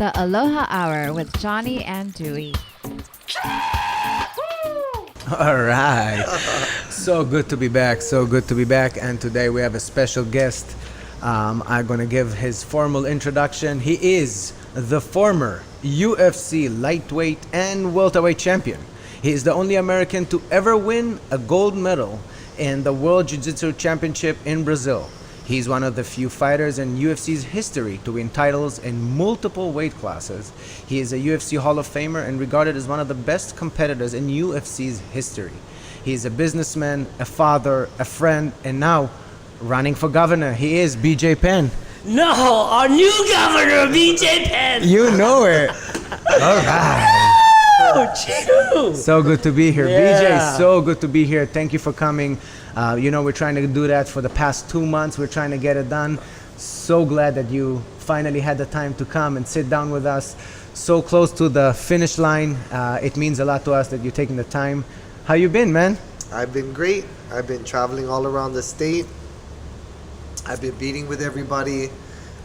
The Aloha Hour with Johny and Dewey. All right. So good to be back. So good to be back. And today we have a special guest. I'm going to give his formal introduction. He is the former UFC Lightweight and Welterweight Champion. He is the only American to ever win a gold medal in the World Jiu-Jitsu Championship in Brazil. He's one of the few fighters in UFC's history to win titles in multiple weight classes. He is a UFC Hall of Famer and regarded as one of the best competitors in UFC's history. He is a businessman, a father, a friend, and now running for governor. He is BJ Penn. No, our new governor, BJ Penn. You know it. All right. Oh, so good to be here. Yeah. BJ, so good to be here. Thank you for coming. We're trying to do that for the past 2 months. We're trying to get it done. So glad that you finally had the time to come and sit down with us. So close to the finish line. It means a lot to us that you're taking the time. How you been, man? I've been great. I've been traveling all around the state. I've been meeting with everybody.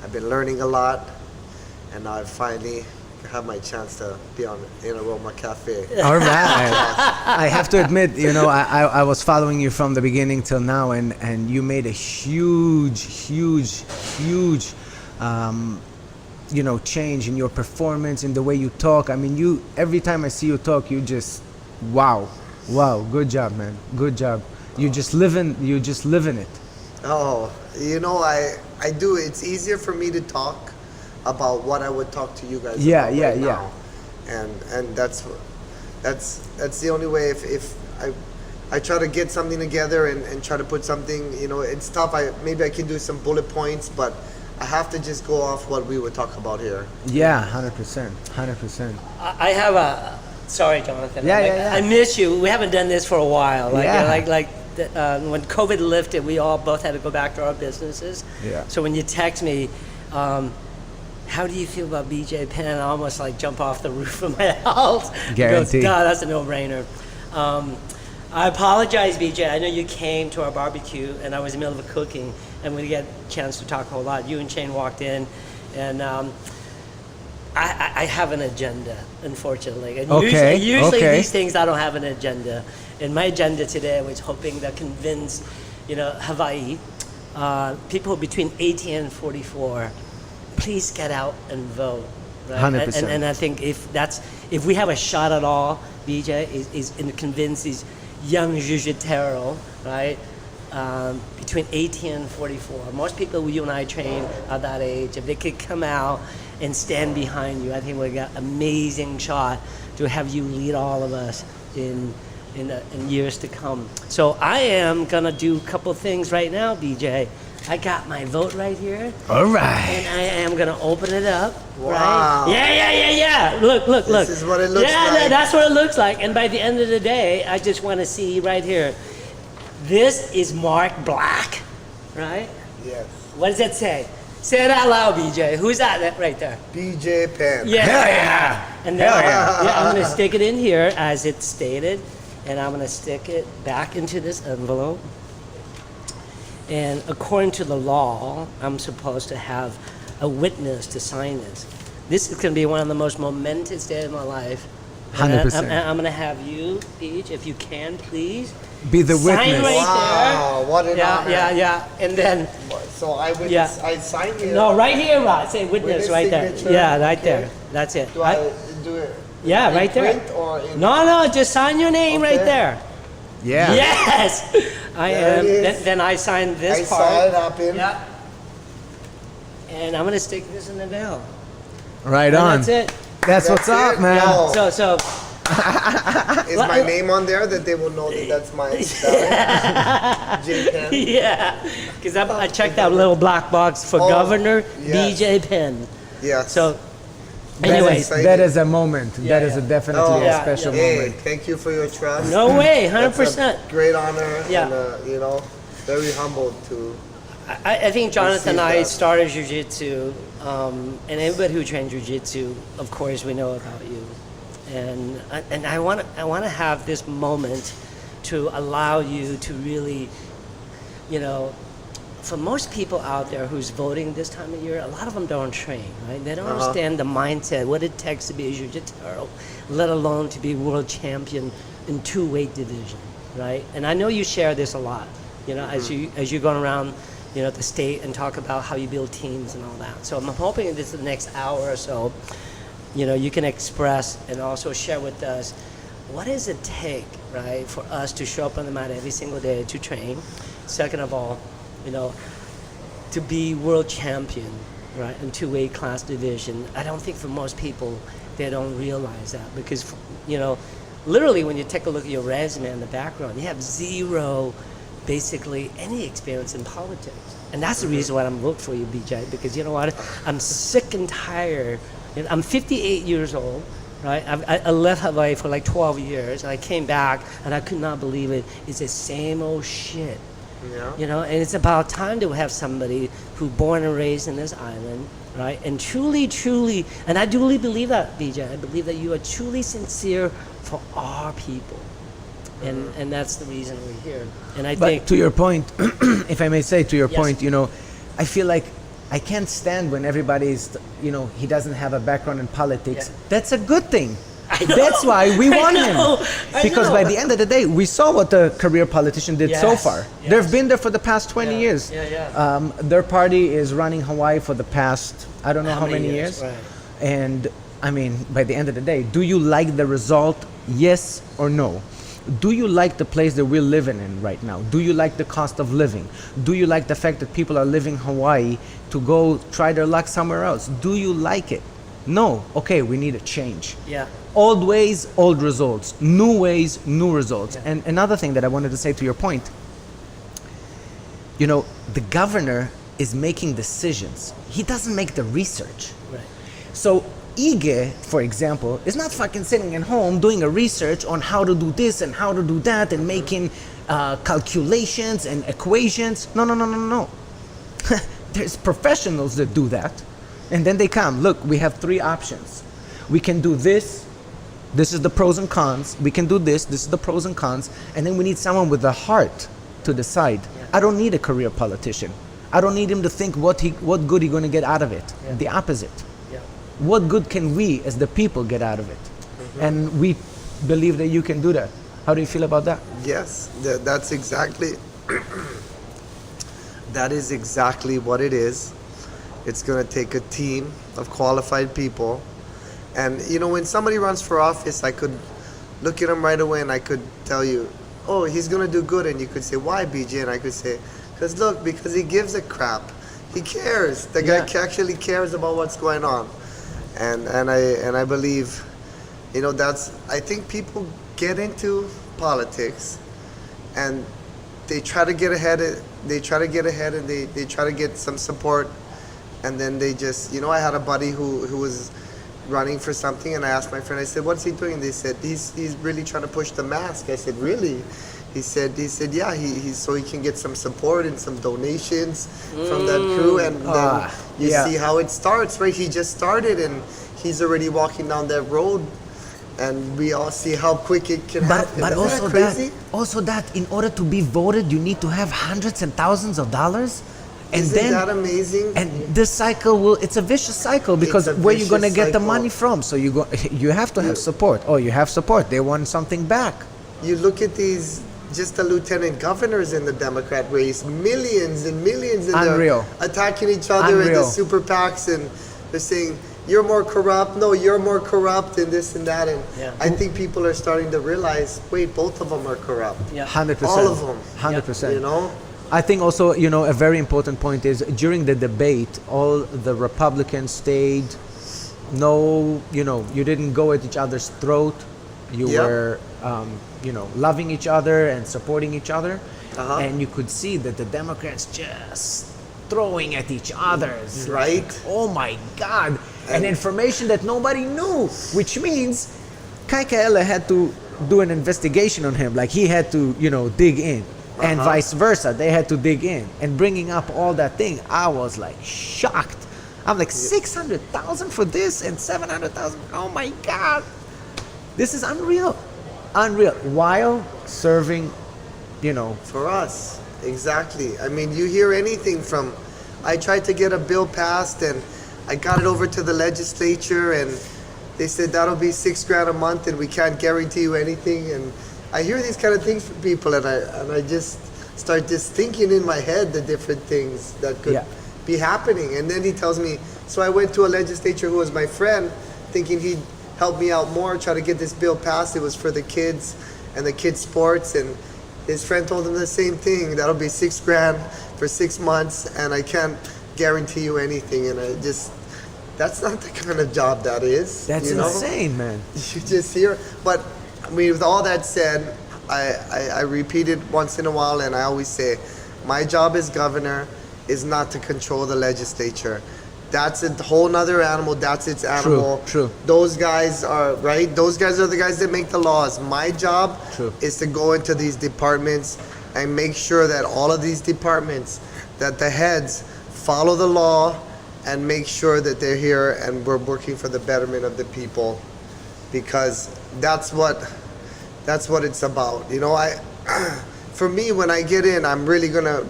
I've been learning a lot. And now I finally have my chance to be on in Aroma Cafe. All right. I have to admit, I was following you from the beginning till now, and you made a huge change in your performance, in the way you talk. I mean, every time I see you talk, you just, wow, good job, man, good job. You just live in it. Oh, I do. It's easier for me to talk about what I would talk to you guys about right now. And that's the only way. If I try to get something together and try to put something, it's tough. Maybe I can do some bullet points, but I have to just go off what we would talk about here. Yeah, 100%. I have a. Sorry, Jonathan. Yeah. I miss you. We haven't done this for a while. When COVID lifted, we all both had to go back to our businesses. Yeah. So when you text me, how do you feel about BJ Penn? I almost jump off the roof of my house. Guarantee. God, that's a no-brainer. I apologize, BJ. I know you came to our barbecue, and I was in the middle of cooking, and we didn't get a chance to talk a whole lot. You and Shane walked in, and I have an agenda, unfortunately. And Okay. Usually these things, I don't have an agenda. And my agenda today was hoping to convince, Hawaii, people between 18 and 44, please get out and vote. Right? 100%. And I think if we have a shot at all, BJ, is to convince these young jiu-jitsu, right, between 18 and 44. Most people you and I train at that age, if they could come out and stand behind you, I think we got an amazing shot to have you lead all of us in years to come. So I am gonna do a couple things right now, BJ. I got my vote right here. All right. And I am gonna open it up. Wow. Right? Yeah. Look. This is what it looks like. Yeah, that's what it looks like. And by the end of the day, I just want to see right here. This is marked black, right? Yes. What does that say? Say it out loud, BJ. Who's that right there? BJ Penn. Yeah. Hell yeah. And then Hell yeah. I'm gonna stick it in here as it's stated, and I'm gonna stick it back into this envelope. And according to the law, I'm supposed to have a witness to sign this. This is going to be one of the most momentous days of my life. 100%. I'm going to have you, Peach, if you can, please. Be the Sign witness. right Wow, there. what an honor. Yeah. And then, So I would I sign here. no, right here, Rod. Say witness right there. signature. Yeah, right Okay. there. That's it. Do I do it? Yeah, in right there. print or in No, just sign your name right Okay. there. Yeah. Yes! I There am. it is. Then I sign this I part. saw it happen. Yeah. And I'm going to stick this in the veil. Right And on. that's it. That's what's up, it? man. Yo. So Is my name on there that they will know that that's my spelling? J Penn. yeah, because I checked that little black box for Governor yes. BJ Penn. Yes. So, That anyways, is- that is a moment. Yeah, That is yeah. definitely yeah, a special Hey, moment. thank you for your trust. no way, That's 100%. a great honor. Yeah. And, very humbled to. I think Jonathan and I Receive that. started jiu-jitsu, and everybody who trains jiu-jitsu, of course, we know about you. And I want to have this moment to allow you to really, for most people out there who's voting this time of year, a lot of them don't train, right? They don't understand the mindset, what it takes to be a jiu-jitsu, let alone to be world champion in 2 weight division, right? And I know you share this a lot, as you're going around, the state and talk about how you build teams and all that. So I'm hoping this is the next hour or so, you can express and also share with us, what does it take, right, for us to show up on the mat every single day to train? Second of all, to be world champion, right, in 2 weight class division. I don't think for most people, they don't realize that because, literally when you take a look at your resume and the background, you have zero, basically, any experience in politics. And that's the reason why I'm voting for you, BJ, because you know what? I'm sick and tired. I'm 58 years old, right? I left Hawaii for like 12 years, and I came back, and I could not believe it. It's the same old shit. Yeah. And it's about time to have somebody who born and raised in this island, right? And truly, and I duly believe that, BJ. I believe that you are truly sincere for our people. And that's the reason we're here. And I think to your point, if I may say to your point, I feel like I can't stand when everybody's, he doesn't have a background in politics. Yeah. That's a good thing. That's why we want him. Because by the end of the day, we saw what the career politician did so far. Yes. They've been there for the past 20 years. Their party is running Hawaii for the past, I don't know how many years. Right. And I mean, by the end of the day, do you like the result? Yes or no? Do you like the place that we're living in right now? Do you like the cost of living? Do you like the fact that people are leaving Hawaii to go try their luck somewhere else? Do you like it? No. Okay, we need a change. Yeah. Old ways, old results. New ways, new results. Yeah. And another thing that I wanted to say to your point, the governor is making decisions. He doesn't make the research. Right. So Ige, for example, is not fucking sitting at home doing a research on how to do this and how to do that and making calculations and equations. No. There's professionals that do that. And then they come, look, we have 3 options. We can do this. This is the pros and cons. We can do this. This is the pros and cons. And then we need someone with the heart to decide. Yeah. I don't need a career politician. I don't need him to think what good he's going to get out of it. Yeah. The opposite. Yeah. What good can we as the people get out of it? Mm-hmm. And we believe that you can do that. How do you feel about that? Yes, that's exactly, that is exactly what it is. It's going to take a team of qualified people. And, when somebody runs for office, I could look at him right away and I could tell you, oh, he's going to do good. And you could say, why, BJ? And I could say, because he gives a crap. He cares. The guy actually cares about what's going on. And I believe, I think people get into politics and they try to get ahead and they try to get some support. And then they just, I had a buddy who was running for something, and I asked my friend, I said, what's he doing? They said, he's really trying to push the mask. I said, really? He said, yeah, he's so he can get some support and some donations from that crew. And then you see how it starts, right? He just started, and he's already walking down that road, and we all see how quick it can happen. But also that in order to be voted, you need to have hundreds and thousands of dollars. Isn't that amazing? And this cycle it's a vicious cycle, because where you're going to get the money from? So you have to have support. Oh, you have support. They want something back. You look at these, just the lieutenant governors in the Democrat race, millions and millions, and Unreal. They're attacking each other in the super PACs, and they're saying, you're more corrupt, no, you're more corrupt, and this and that. And I think people are starting to realize, wait, both of them are corrupt. 100%. All of them. 100%. I think also, a very important point is during the debate, all the Republicans stayed, you didn't go at each other's throat. You were, loving each other and supporting each other. And you could see that the Democrats just throwing at each other. Right. Like, oh my God. And information that nobody knew, which means Caol had to do an investigation on him. Like he had to, dig in. And vice versa, they had to dig in. And bringing up all that thing, I was like shocked. I'm like, 600,000 for this and 700,000. Oh my God, this is unreal, while serving For us, exactly. I mean, you hear anything from, I tried to get a bill passed and I got it over to the legislature and they said that'll be $6,000 a month and we can't guarantee you anything. And I hear these kind of things from people and I just start just thinking in my head the different things that could be happening. And then he tells me, so I went to a legislature who was my friend, thinking he'd help me out more, try to get this bill passed. It was for the kids and the kids' sports, and his friend told him the same thing. That'll be $6,000 for 6 months, and I can't guarantee you anything. And that's not the kind of job that is. That's insane, man. You just hear, but I mean, with all that said, I repeat it once in a while, and I always say, my job as governor is not to control the legislature. That's a whole nother animal. That's its animal. True. Those guys are right. Those guys are the guys that make the laws. My job is to go into these departments and make sure that all of these departments, that the heads follow the law and make sure that they're here and we're working for the betterment of the people, because that's what it's about. For me, when I get in, I'm really gonna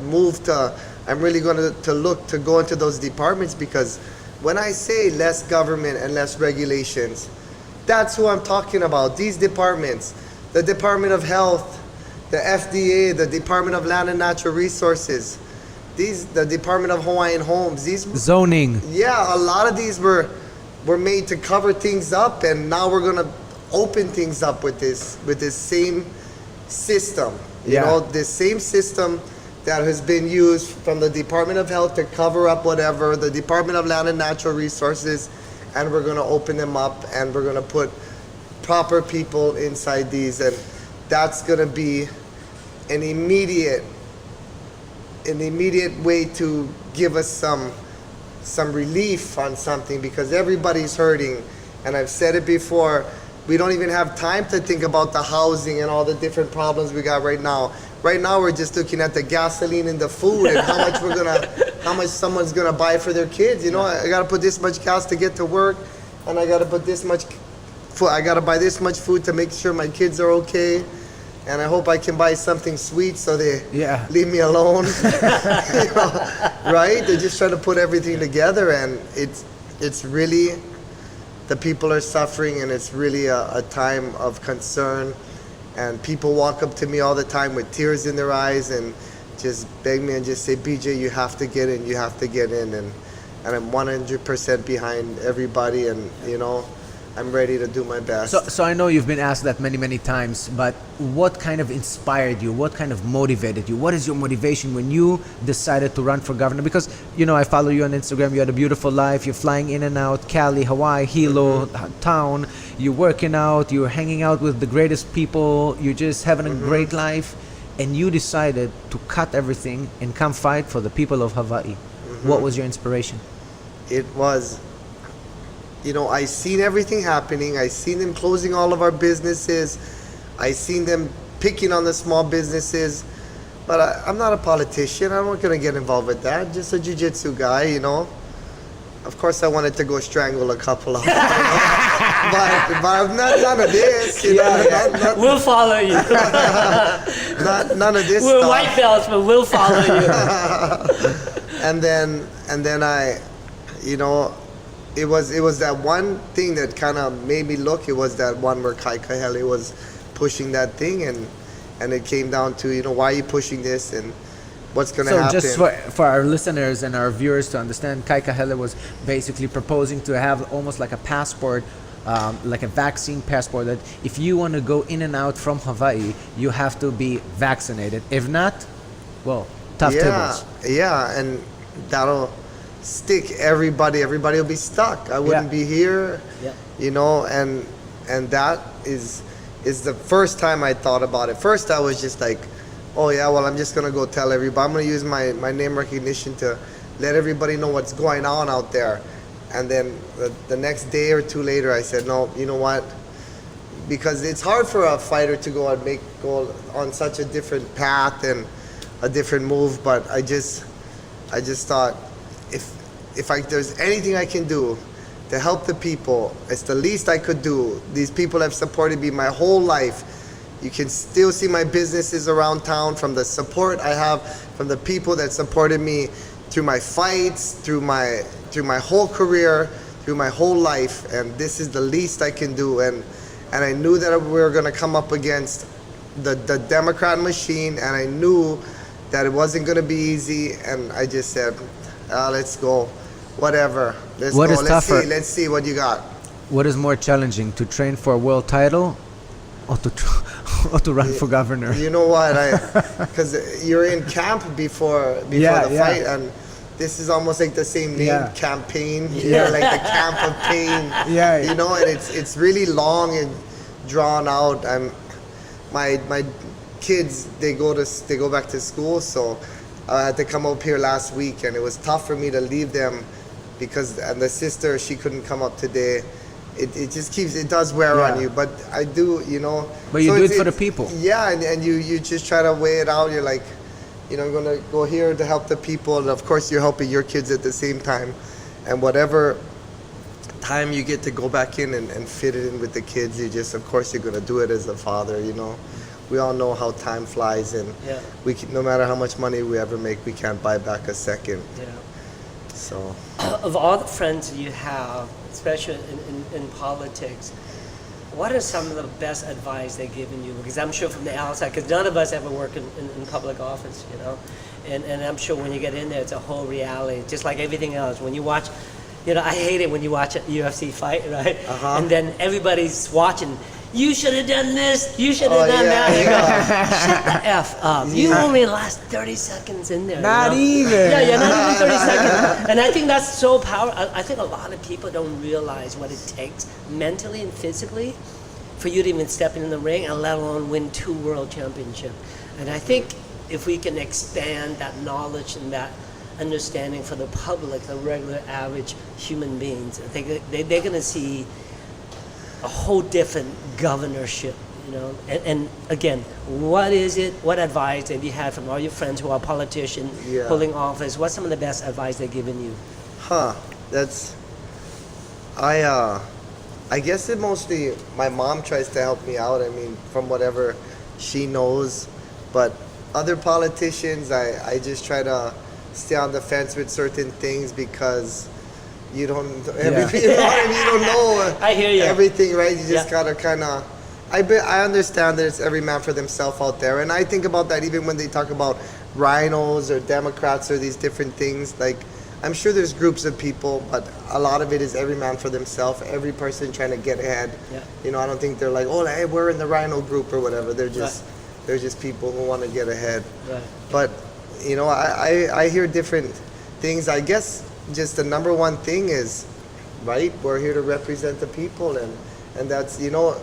look to go into those departments, because when I say less government and less regulations, that's who I'm talking about. These departments, the Department of Health, the FDA, the Department of Land and Natural Resources, the Department of Hawaiian Homes, these zoning. Yeah, a lot of these were made to cover things up, and now we're gonna open things up with this same system. This same system that has been used from the Department of Health to cover up whatever, the Department of Land and Natural Resources, and we're gonna open them up and we're gonna put proper people inside these, and that's gonna be an immediate way to give us some relief on something, because everybody's hurting. And I've said it before, we don't even have time to think about the housing and all the different problems we got right now. Right now we're just looking at the gasoline and the food and how much someone's gonna buy for their kids. I gotta put this much gas to get to work, and I gotta put this much I gotta buy this much food to make sure my kids are okay. And I hope I can buy something sweet so they leave me alone. Right? They're just trying to put everything together, and it's really, the people are suffering, and it's really a time of concern. And people walk up to me all the time with tears in their eyes and just beg me and just say, BJ, you have to get in, you have to get in. And I'm 100% behind everybody, and I'm ready to do my best. So I know you've been asked that many, many times, but what kind of inspired you? What kind of motivated you? What is your motivation when you decided to run for governor? Because, I follow you on Instagram. You had a beautiful life. You're flying in and out, Cali, Hawaii, Hilo, town. You're working out. You're hanging out with the greatest people. You're just having a great life. And you decided to cut everything and come fight for the people of Hawaii. What was your inspiration? It was... I seen everything happening. I seen them closing all of our businesses. I seen them picking on the small businesses. But I'm not a politician. I'm not gonna get involved with that. Just a jiu-jitsu guy, Of course, I wanted to go strangle a couple of them. but none of this. We'll follow you. none of this. We're stuff. white belts, but we'll follow you. and then I, It was that one thing that kind of made me look. It was that one where Kai Kahele was pushing that thing, and it came down to, why are you pushing this and what's going to happen. So just for our listeners and our viewers to understand, Kai Kahele was basically proposing to have almost like a passport, like a vaccine passport, that if you want to go in and out from Hawaii, you have to be vaccinated. If not, well, tough tables. Yeah, and that'll stick everybody will be stuck. I wouldn't be here, and that is the first time I thought about it. First I was just like, oh yeah, well, I'm just gonna go tell everybody. I'm gonna use my name recognition to let everybody know what's going on out there. And then the next day or two later I said, no, you know what, because it's hard for a fighter to go on such a different path and a different move, but I just thought, if there's anything I can do to help the people, it's the least I could do. These people have supported me my whole life. You can still see my businesses around town from the support I have from the people that supported me through my fights, through my whole career, through my whole life. And this is the least I can do. And I knew that we were going to come up against the Democrat machine, and I knew that it wasn't going to be easy. And I just said, let's go, whatever. What is tougher? Let's see what you got. What is more challenging, to train for a world title or to run for governor? You know what? Because you're in camp before the fight, and this is almost like the same name, campaign. You're like the camp of pain. You know, and it's really long and drawn out. My kids, they go back to school, so I had to come up here last week, and it was tough for me to leave them because, and the sister, she couldn't come up today. It just it does wear on you, but I do, you know. But you do it for the people. Yeah, and you just try to weigh it out. You're like, you know, I'm going to go here to help the people, and of course you're helping your kids at the same time. And whatever time you get to go back in and fit it in with the kids, of course you're going to do it as a father, you know. We all know how time flies, and no matter how much money we ever make, we can't buy back a second. Yeah. So, of all the friends you have, especially in politics, what are some of the best advice they've given you? Because I'm sure from the outside, because none of us ever work in public office, you know, and I'm sure when you get in there, it's a whole reality, just like everything else. When you watch, you know, I hate it when you watch a UFC fight, right? And then everybody's watching. You should have done this. You should have done that. You go, shut the F up. You only last 30 seconds in there. Not even. Yeah, not even 30 seconds. And I think that's so powerful. I think a lot of people don't realize what it takes mentally and physically for you to even step in the ring, and let alone win 2 world championships. And I think if we can expand that knowledge and that understanding for the public, the regular average human beings, I think they're going to see a whole different governorship, you know. And again, what is it? What advice have you had from all your friends who are politicians holding office? What's some of the best advice they've given you? I guess it mostly, my mom tries to help me out. I mean, from whatever she knows, but other politicians, I just try to stay on the fence with certain things because you don't, everything, you know what I mean? You don't know I hear you. everything, right? You just gotta kind of, I understand that it's every man for themselves out there. And I think about that even when they talk about rhinos or Democrats or these different things. Like, I'm sure there's groups of people, but a lot of it is every man for themselves, every person trying to get ahead. You know, I don't think they're like, oh, hey, we're in the rhino group or whatever. They're just people who want to get ahead. But, you know, I hear different things. I guess just the number one thing is, right, we're here to represent the people, and that's, you know,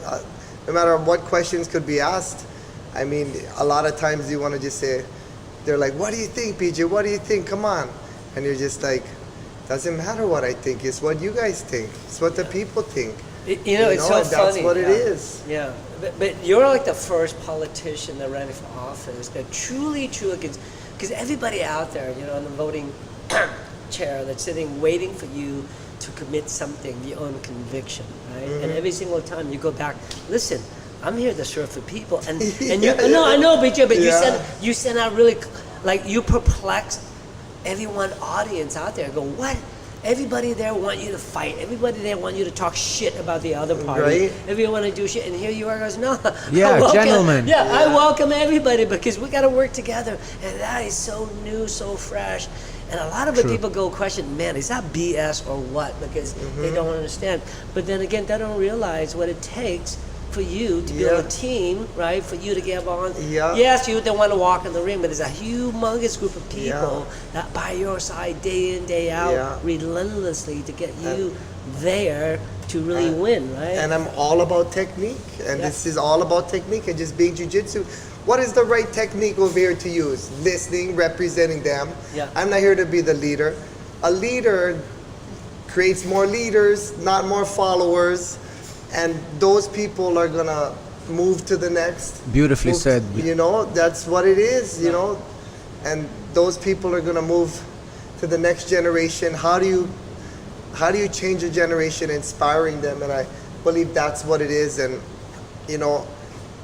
no matter what questions could be asked, I mean, a lot of times you want to just say, they're like, what do you think, PJ? What do you think? Come on. And you're just like, doesn't matter what I think, it's what you guys think, it's what the people think. You know, it's so funny. That's what it is. Yeah, but you're like the first politician that ran for office that truly, because everybody out there, you know, in the voting chair that's sitting waiting for you to commit something, your own conviction, right? And every single time you go back, listen, I'm here to serve the people, and no, I know, but you send out really, like, you perplex everyone audience out there. Go, what? Everybody there want you to fight. Everybody there want you to talk shit about the other party. Right? Everyone want to do shit, and here you are, goes, no. Gentlemen. I welcome everybody because we got to work together, and that is so new, so fresh. And a lot of the people go question, man, is that BS or what? Because they don't understand. But then again, they don't realize what it takes for you to build a team, right? For you to get on. Yes, you don't want to walk in the ring, but there's a humongous group of people that by your side day in, day out, relentlessly to get you there to really win, right? And I'm all about technique, and this is all about technique and just being jiu-jitsu. What is the right technique over here to use? Listening, representing them. I'm not here to be the leader. A leader creates more leaders, not more followers. And those people are gonna move to the next. Beautifully said. You know, that's what it is, you know. And those people are gonna move to the next generation. How do you change a generation, inspiring them? And I believe that's what it is. And, you know,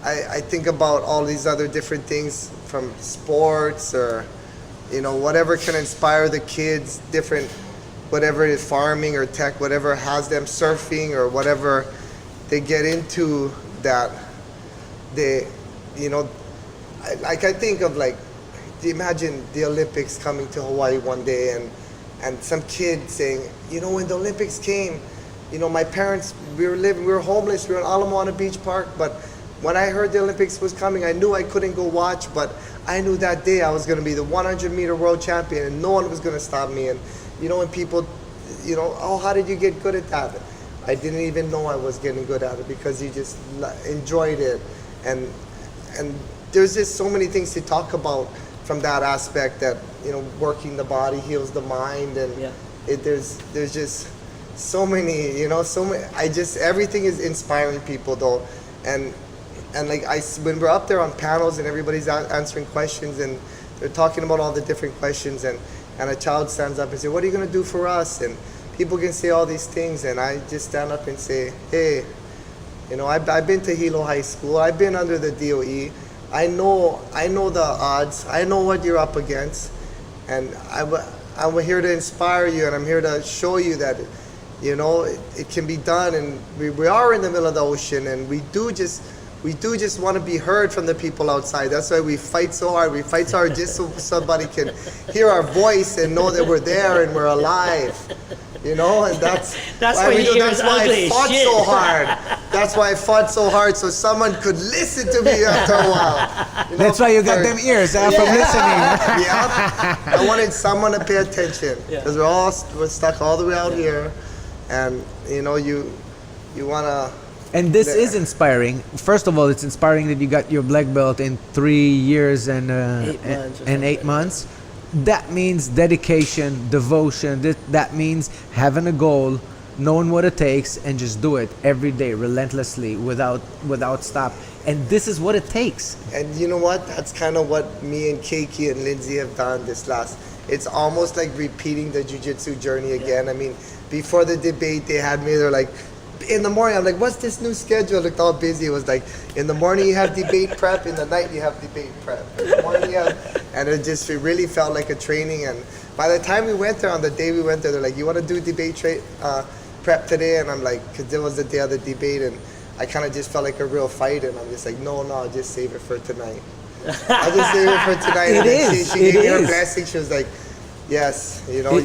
I think about all these other different things from sports or, you know, whatever can inspire the kids, different, whatever it is, farming or tech, whatever has them, surfing or whatever they get into, that they, you know, I think of like, imagine the Olympics coming to Hawaii one day and some kid saying, you know, when the Olympics came, you know, my parents, we were homeless, we were in Aloha Beach Park, but when I heard the Olympics was coming, I knew I couldn't go watch, but I knew that day I was going to be the 100-meter world champion and no one was going to stop me. And, you know, when people, you know, oh, how did you get good at that? I didn't even know I was getting good at it because you just enjoyed it. And there's just so many things to talk about from that aspect, that, you know, working the body heals the mind. And there's just so many, you know, everything is inspiring people though. And like when we're up there on panels and everybody's answering questions and they're talking about all the different questions, and a child stands up and says, what are you going to do for us? And people can say all these things, and I just stand up and say, hey, you know, I've been to Hilo High School, I've been under the DOE, I know the odds, I know what you're up against, and I'm here to inspire you, and I'm here to show you that, you know, it can be done. And we are in the middle of the ocean, and we do just want to be heard from the people outside. That's why we fight so hard. We fight so hard just so somebody can hear our voice and know that we're there and we're alive. You know, and that's why we do. That's why I fought so hard. That's why I fought so hard, so someone could listen to me after a while. You know, that's why you got them ears from listening. Yeah, I wanted someone to pay attention because we're stuck all the way out here, and you know, you wanna. And this is inspiring. First of all, it's inspiring that you got your black belt in 3 years and 8 months. That means dedication, devotion. That means having a goal, knowing what it takes, and just do it every day, relentlessly, without stop. And this is what it takes. And you know what? That's kind of what me and Keiki and Lindsay have done it's almost like repeating the jiu-jitsu journey again. I mean, before the debate, they had me, they're like, in the morning, I'm like, what's this new schedule? I looked all busy. It was like, in the morning you have debate prep, in the night you have debate prep. In the morning and it really felt like a training. And by the time we went there, on the day we went there, they're like, you want to do debate prep today? And I'm like, because it was the day of the debate, and I kind of just felt like a real fight, and I'm just like, no, I'll just save it for tonight. I'll just save it for tonight. She gave me her blessing. She was like, yes, you know,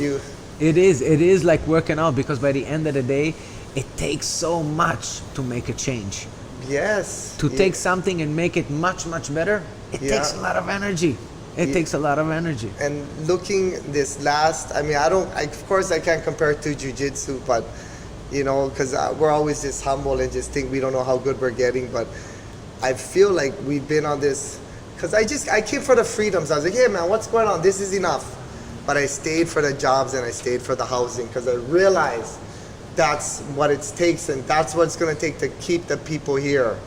It is like working out, because by the end of the day, it takes so much to make a change. Yes. To take something and make it much, much better, it takes a lot of energy. It takes a lot of energy. And looking this last, I mean, of course I can't compare it to jiu-jitsu, but, you know, because we're always just humble and just think we don't know how good we're getting. But I feel like we've been on this, because I came for the freedoms. I was like, hey man, what's going on? This is enough. But I stayed for the jobs and I stayed for the housing, because I realized that's what it takes, and that's what it's going to take to keep the people here,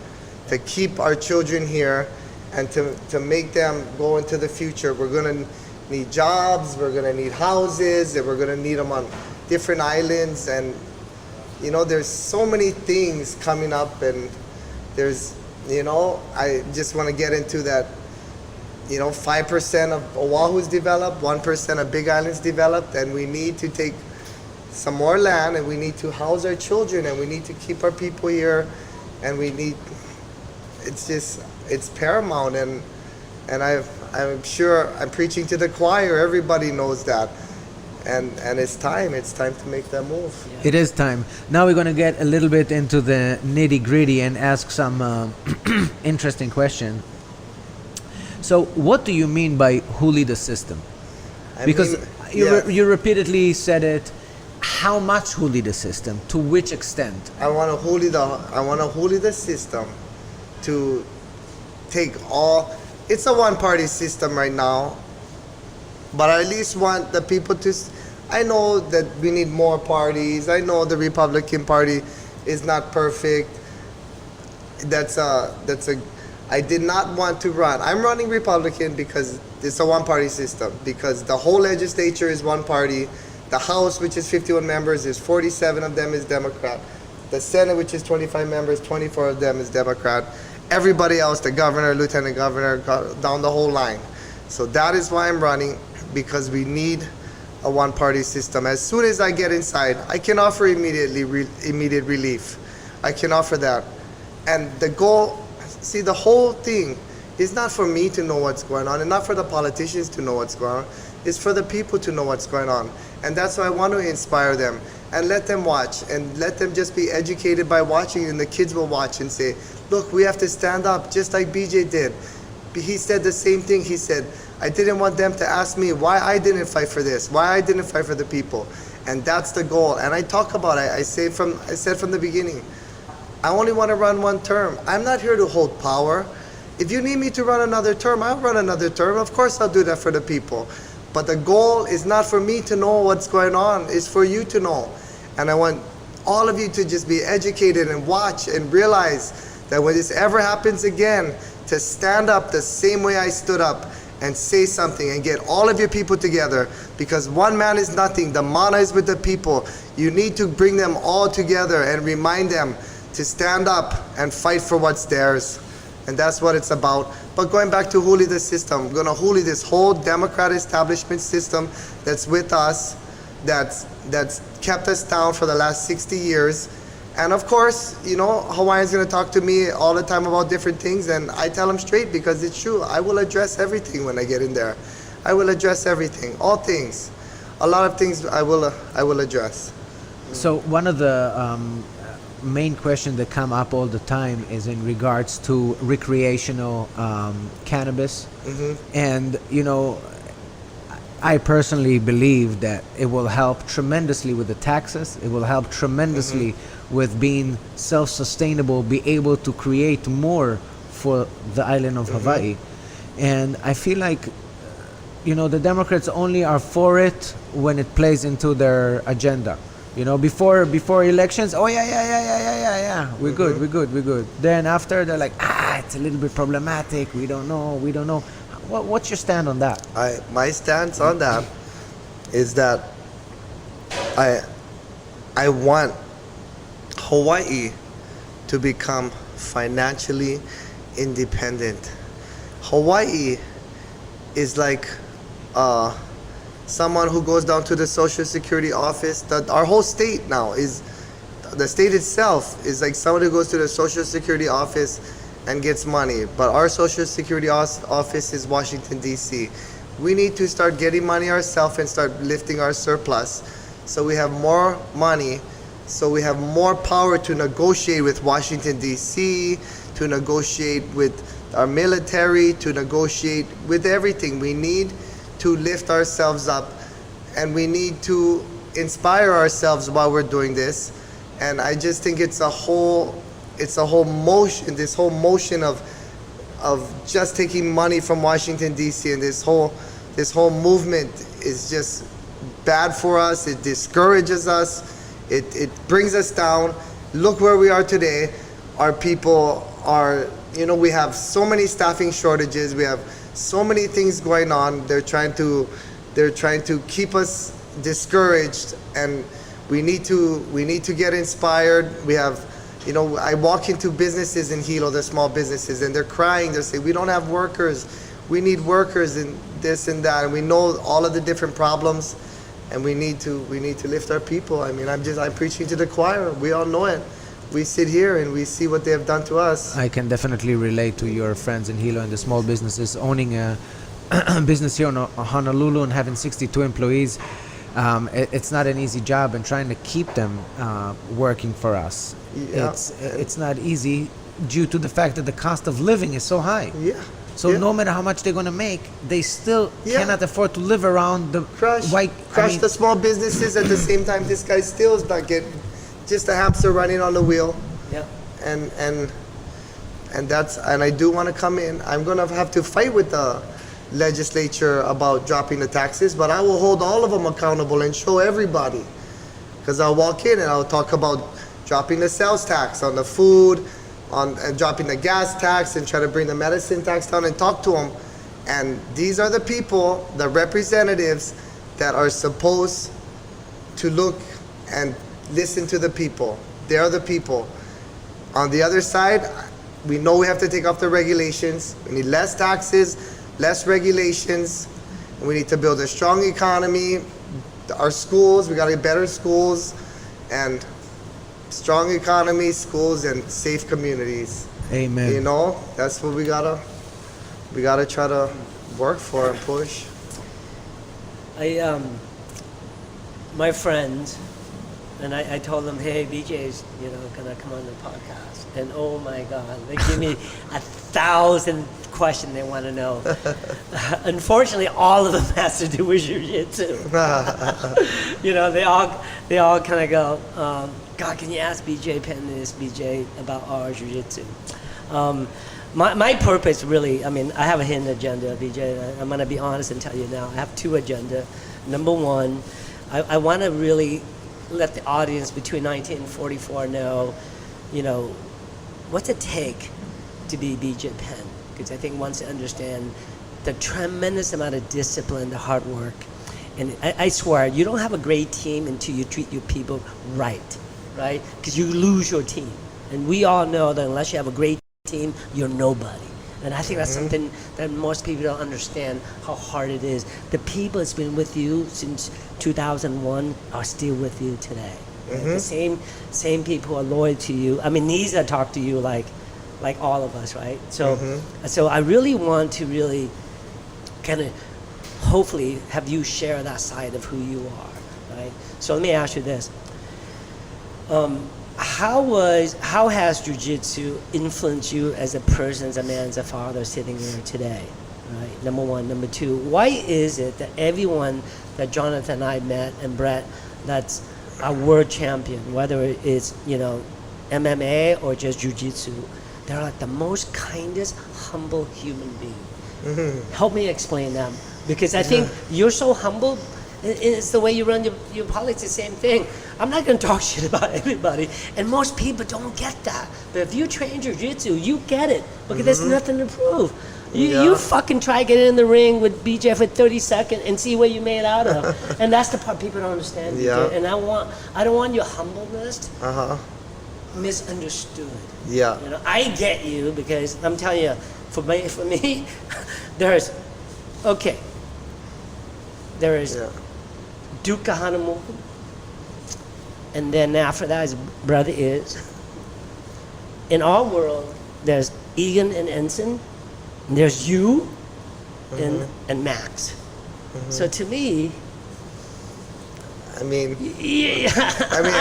to keep our children here, and to make them go into the future. We're going to need jobs, we're going to need houses, and we're going to need them on different islands. And, you know, there's so many things coming up, and there's, you know, I just want to get into that, you know, 5% of Oahu's developed, 1% of Big Island's developed, and we need to take some more land, and we need to house our children, and we need to keep our people here, and it's paramount. And I'm sure I'm preaching to the choir. Everybody knows that, and it's time to make that move. It is time. Now we're going to get a little bit into the nitty gritty and ask some interesting question. So what do you mean by huli the system? Because you repeatedly said it. How much huli the system? To which extent? I want to huli the system to take all. It's a one-party system right now, but I at least want the people to. I know that we need more parties. I know the Republican Party is not perfect. I did not want to run. I'm running Republican because it's a one-party system. Because the whole legislature is one party. The House, which is 51 members, is 47 of them is Democrat. The Senate, which is 25 members, 24 of them is Democrat. everybody else, the governor, lieutenant governor, down the whole line. So that is why I'm running, because we need a one-party system. As soon as I get inside, I can offer immediate relief. I can offer that. And the goal, see, the whole thing is not for me to know what's going on, and not for the politicians to know what's going on. It's for the people to know what's going on. And that's why I want to inspire them and let them watch and let them just be educated by watching, and the kids will watch and say, look, we have to stand up just like BJ did. He said the same thing. He said, I didn't want them to ask me why I didn't fight for this, why I didn't fight for the people. And that's the goal. And I talk about it. I said from the beginning, I only want to run one term. I'm not here to hold power. If you need me to run another term, I'll run another term. Of course I'll do that for the people. But the goal is not for me to know what's going on, it's for you to know. And I want all of you to just be educated and watch and realize that when this ever happens again, to stand up the same way I stood up and say something and get all of your people together, because one man is nothing. The mana is with the people. You need to bring them all together and remind them to stand up and fight for what's theirs. And that's what it's about. But going back to Huli the system, we're gonna Huli this whole Democrat establishment system that's with us, that's kept us down for the last 60 years. And of course, you know, Hawaiian's gonna talk to me all the time about different things, and I tell them straight because it's true. I will address everything when I get in there. I will address everything, all things. A lot of things I will address. So one of the main questions that come up all the time is in regards to recreational cannabis. And you know, I personally believe that it will help tremendously with the taxes. It will help tremendously with being self-sustainable, be able to create more for the island of Hawaii. And I feel like, you know, the Democrats only are for it when it plays into their agenda. You know, before elections, oh yeah, we're good. Then after, they're like, it's a little bit problematic. We don't know. What's your stand on that? My stance on that is that I want Hawaii to become financially independent. Hawaii is like someone who goes down to the Social Security office. Our whole state now is, the state itself is like someone who goes to the Social Security office and gets money. But our Social Security office is Washington, D.C. We need to start getting money ourselves and start lifting our surplus, so we have more money, so we have more power to negotiate with Washington, D.C., to negotiate with our military, to negotiate with everything. We need to lift ourselves up, and we need to inspire ourselves while we're doing this. And I just think it's a whole motion, this whole motion of just taking money from Washington, D.C., and this whole movement is just bad for us. It discourages us. It brings us down. Look where we are today. Our people are, you know, we have so many staffing shortages. We have so many things going on. They're trying to keep us discouraged, and we need to get inspired. We have, you know, I walk into businesses in Hilo, the small businesses, and they're crying. They say, we don't have workers. We need workers, and this and that. And we know all of the different problems, and we need to lift our people. I mean, I'm preaching to the choir. We all know it. We sit here and we see what they have done to us. I can definitely relate to your friends in Hilo and the small businesses. Owning a business here in Honolulu and having 62 employees, it's not an easy job, and trying to keep them working for us. Yeah. It's not easy due to the fact that the cost of living is so high. Yeah. So no matter how much they're going to make, they still cannot afford to live around the crush the small businesses. At the same time, this guy still is not getting, just a hamster running on the wheel. Yeah. And I do want to come in. I'm going to have to fight with the legislature about dropping the taxes, but I will hold all of them accountable and show everybody. Because I'll walk in and I'll talk about dropping the sales tax on the food, and dropping the gas tax, and try to bring the medicine tax down and talk to them. And these are the people, the representatives, that are supposed to look and listen to the people. They are the people. On the other side, we know we have to take off the regulations. We need less taxes, less regulations. We need to build a strong economy. Our schools, we got to get better schools, and strong economy, schools, and safe communities. Amen. You know, that's what we gotta try to work for and push. My friends, and I told them, hey, BJ's, gonna come on the podcast, and oh my God, they give me 1,000 questions they want to know. Unfortunately, all of them has to do with jiu-jitsu. They all kind of go, God, can you ask BJ Penn this, BJ, about our jiu-jitsu? My purpose really, I have a hidden agenda, BJ. I'm going to be honest and tell you now. I have two agendas. Number one, I want to really let the audience between 1944 know, what's it take to be BJ Penn? Because I think once they understand the tremendous amount of discipline, the hard work, and I swear, you don't have a great team until you treat your people right? Because you lose your team. And we all know that unless you have a great team, you're nobody. And I think that's something that most people don't understand, how hard it is. The people that's been with you since 2001 are still with you today. The same people are loyal to you. These that talk to you like all of us, right? So I really want to really kind of hopefully have you share that side of who you are, right? So let me ask you this. How has jiu-jitsu influenced you as a person, as a man, as a father sitting here today? Right? Number one. Number two, why is it that everyone that Jonathan and I met and Brett that's a world champion, whether it's, MMA or just jiu-jitsu, they're like the most kindest, humble human being. Help me explain that. Because I think you're so humble. It's the way you run your politics, the same thing. I'm not going to talk shit about everybody, and most people don't get that. But if you train jiu-jitsu, you get it, because there's nothing to prove. You fucking try to get in the ring with BJ for 30 seconds and see what you made out of. And that's the part people don't understand, BJ. And I don't want your humbleness misunderstood. I get you, because I'm telling you, for me, there is Duke Kahanamoku, and then after that his brother is. In our world, there's Egan and Ensign, and there's you and Max. So to me, I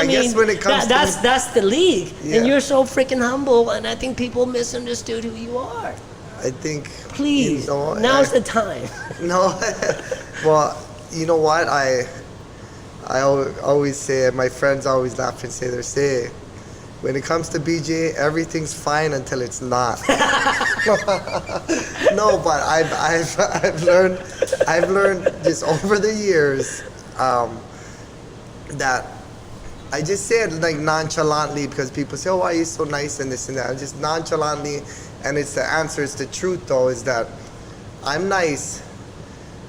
guess when it comes that's the league, and you're so freaking humble, and I think people misunderstood who you are. I think. Please, now's the time. No, well, you know what? I always say, my friends always laugh and say, when it comes to BJ, everything's fine until it's not. No, but I've learned just over the years that I just say it like nonchalantly, because people say, oh, why are you so nice and this and that. I just nonchalantly, and it's the answer, it's the truth though, is that I'm nice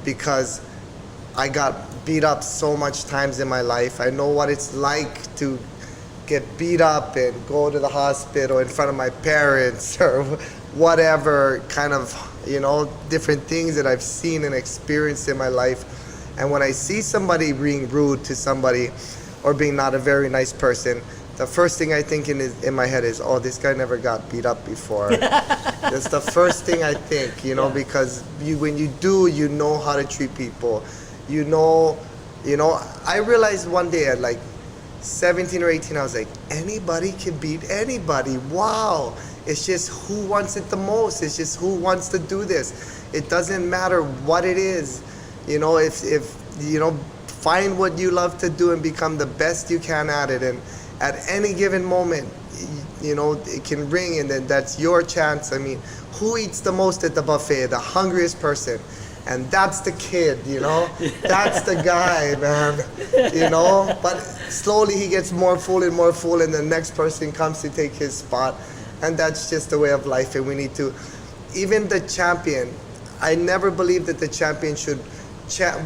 because I got beat up so much times in my life. I know what it's like to get beat up and go to the hospital in front of my parents or whatever kind of, different things that I've seen and experienced in my life. And when I see somebody being rude to somebody or being not a very nice person, the first thing I think in my head is, oh, this guy never got beat up before. That's the first thing I think, because when you do, you know how to treat people. I realized one day at like 17 or 18, I was like, anybody can beat anybody. Wow. It's just who wants it the most. It's just who wants to do this. It doesn't matter what it is. If find what you love to do and become the best you can at it. And at any given moment, it can ring, and then that's your chance. Who eats the most at the buffet? The hungriest person. And that's the kid, That's the guy, man, But slowly he gets more full, and the next person comes to take his spot. And that's just the way of life. And we need to, even the champion, I never believed that the champion should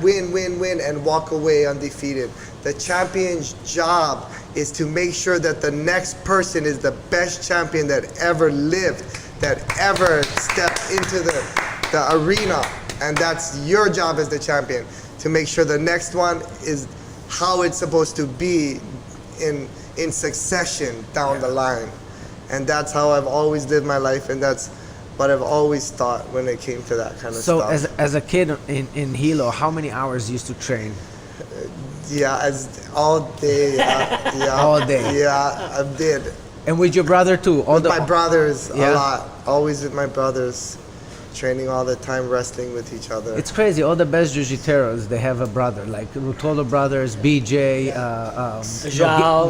win, and walk away undefeated. The champion's job is to make sure that the next person is the best champion that ever lived, that ever stepped into the arena. And that's your job as the champion, to make sure the next one is how it's supposed to be in succession down the line. And that's how I've always lived my life, and that's what I've always thought when it came to that kind of stuff. So as a kid in Hilo, how many hours you used to train? Yeah, as all day. Yeah, All day. Yeah, I did. And with your brother too? With my brothers, Yeah. a lot. Always with my brothers, training all the time, wrestling with each other. It's crazy. All the best jiu-jiteros, they have a brother, like Rutolo brothers, BJ,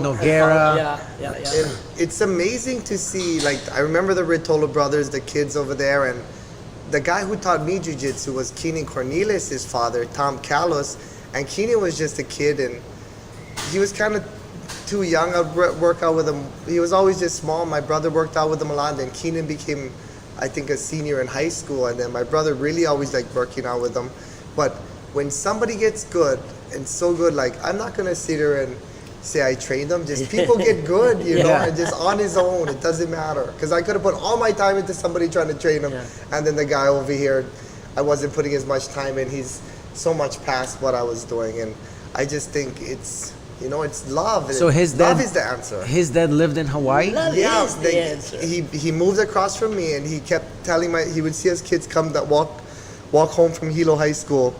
Noguera. And it's amazing to see, like, I remember the Ritolo brothers, the kids over there, and the guy who taught me jiu-jitsu was Keenan Cornelis' father, Tom Callos, and Keenan was just a kid, and he was kind of too young. I'd work out with him. He was always just small. My brother worked out with him a lot, and then Keenan became, I think, a senior in high school, and then my brother really always liked working out with him. But when somebody gets good, and so good, like, I'm not gonna sit here and say I trained them. Just people get good, you know, and just on his own, it doesn't matter. Because I could have put all my time into somebody trying to train him, and then the guy over here, I wasn't putting as much time in. He's so much past what I was doing, and I just think it's, you know, it's love. So his dad, love is the answer. His dad lived in Hawaii? Love is the answer. He moved across from me, and he kept telling he would see us kids come that walk home from Hilo High School,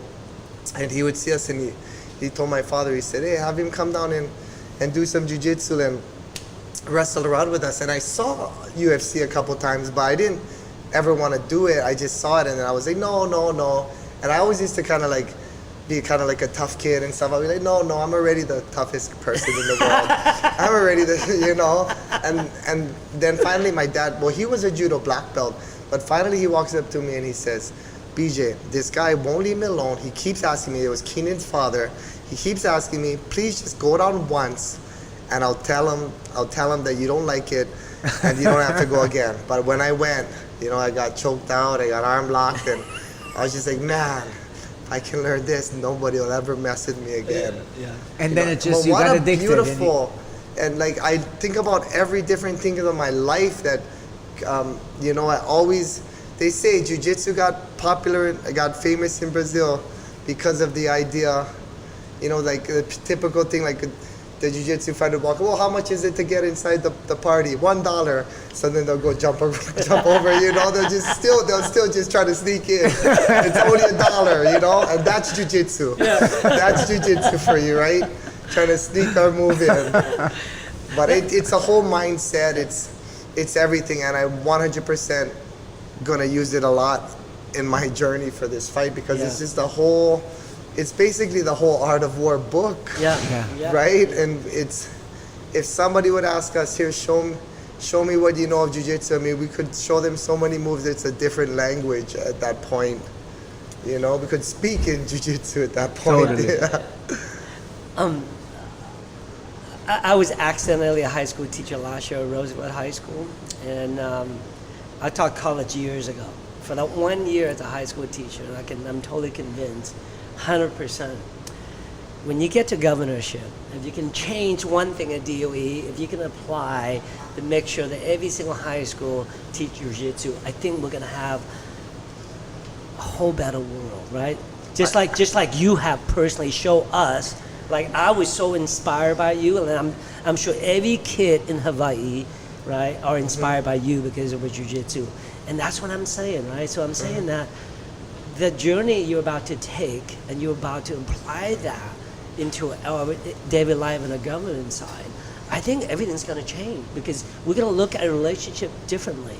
and he would see us, and he told my father, he said, hey, have him come down and do some jiu-jitsu and wrestle around with us. And I saw UFC a couple times, but I didn't ever want to do it. I just saw it, and then I was like, no. And I always used to kind of like be kind of like a tough kid and stuff. I'd be like, no, I'm already the toughest person in the world. I'm already you know. And then finally my dad, well, he was a judo black belt, but finally he walks up to me and he says, BJ, this guy won't leave me alone. He keeps asking me, it was Keenan's father. He keeps asking me, please just go down once, and I'll tell him that you don't like it, and you don't have to go again. But when I went, you know, I got choked out, I got arm locked, and I was just like, man, I can learn this, nobody will ever mess with me again. And then it just, you got addicted. Beautiful. And like, I think about every different thing in my life that, you know, they say jiu-jitsu got popular, got famous in Brazil because of the idea, you know, like the typical thing, like the jiu-jitsu fighter walk, well, how much is it to get inside the party? $1. So then they'll go jump over, you know, they'll still just try to sneak in. It's only $1, you know, and that's jiu-jitsu. That's jiu-jitsu for you, right? Trying to sneak our move in. But it's a whole mindset, it's everything, and I 100% gonna use it a lot in my journey for this fight, because it's just it's basically the whole Art of War book, right? And it's, if somebody would ask us, here, show me what you know of jiu-jitsu, I mean, we could show them so many moves. It's a different language at that point, you know. We could speak in jiu-jitsu at that point. Totally. I was accidentally a high school teacher last year at Roosevelt High School, and I taught college years ago. For that 1 year as a high school teacher, I'm totally convinced, 100%. When you get to governorship, if you can change one thing at DOE, if you can apply to make sure that every single high school teach jiu-jitsu, I think we're gonna have a whole better world, right? Just like you have personally shown us. Like, I was so inspired by you, and I'm sure every kid in Hawaii, right, are inspired by you because of jiu-jitsu. And that's what I'm saying, right? So I'm saying that the journey you're about to take, and you're about to apply that into our daily life on the government side, I think everything's going to change, because we're going to look at a relationship differently,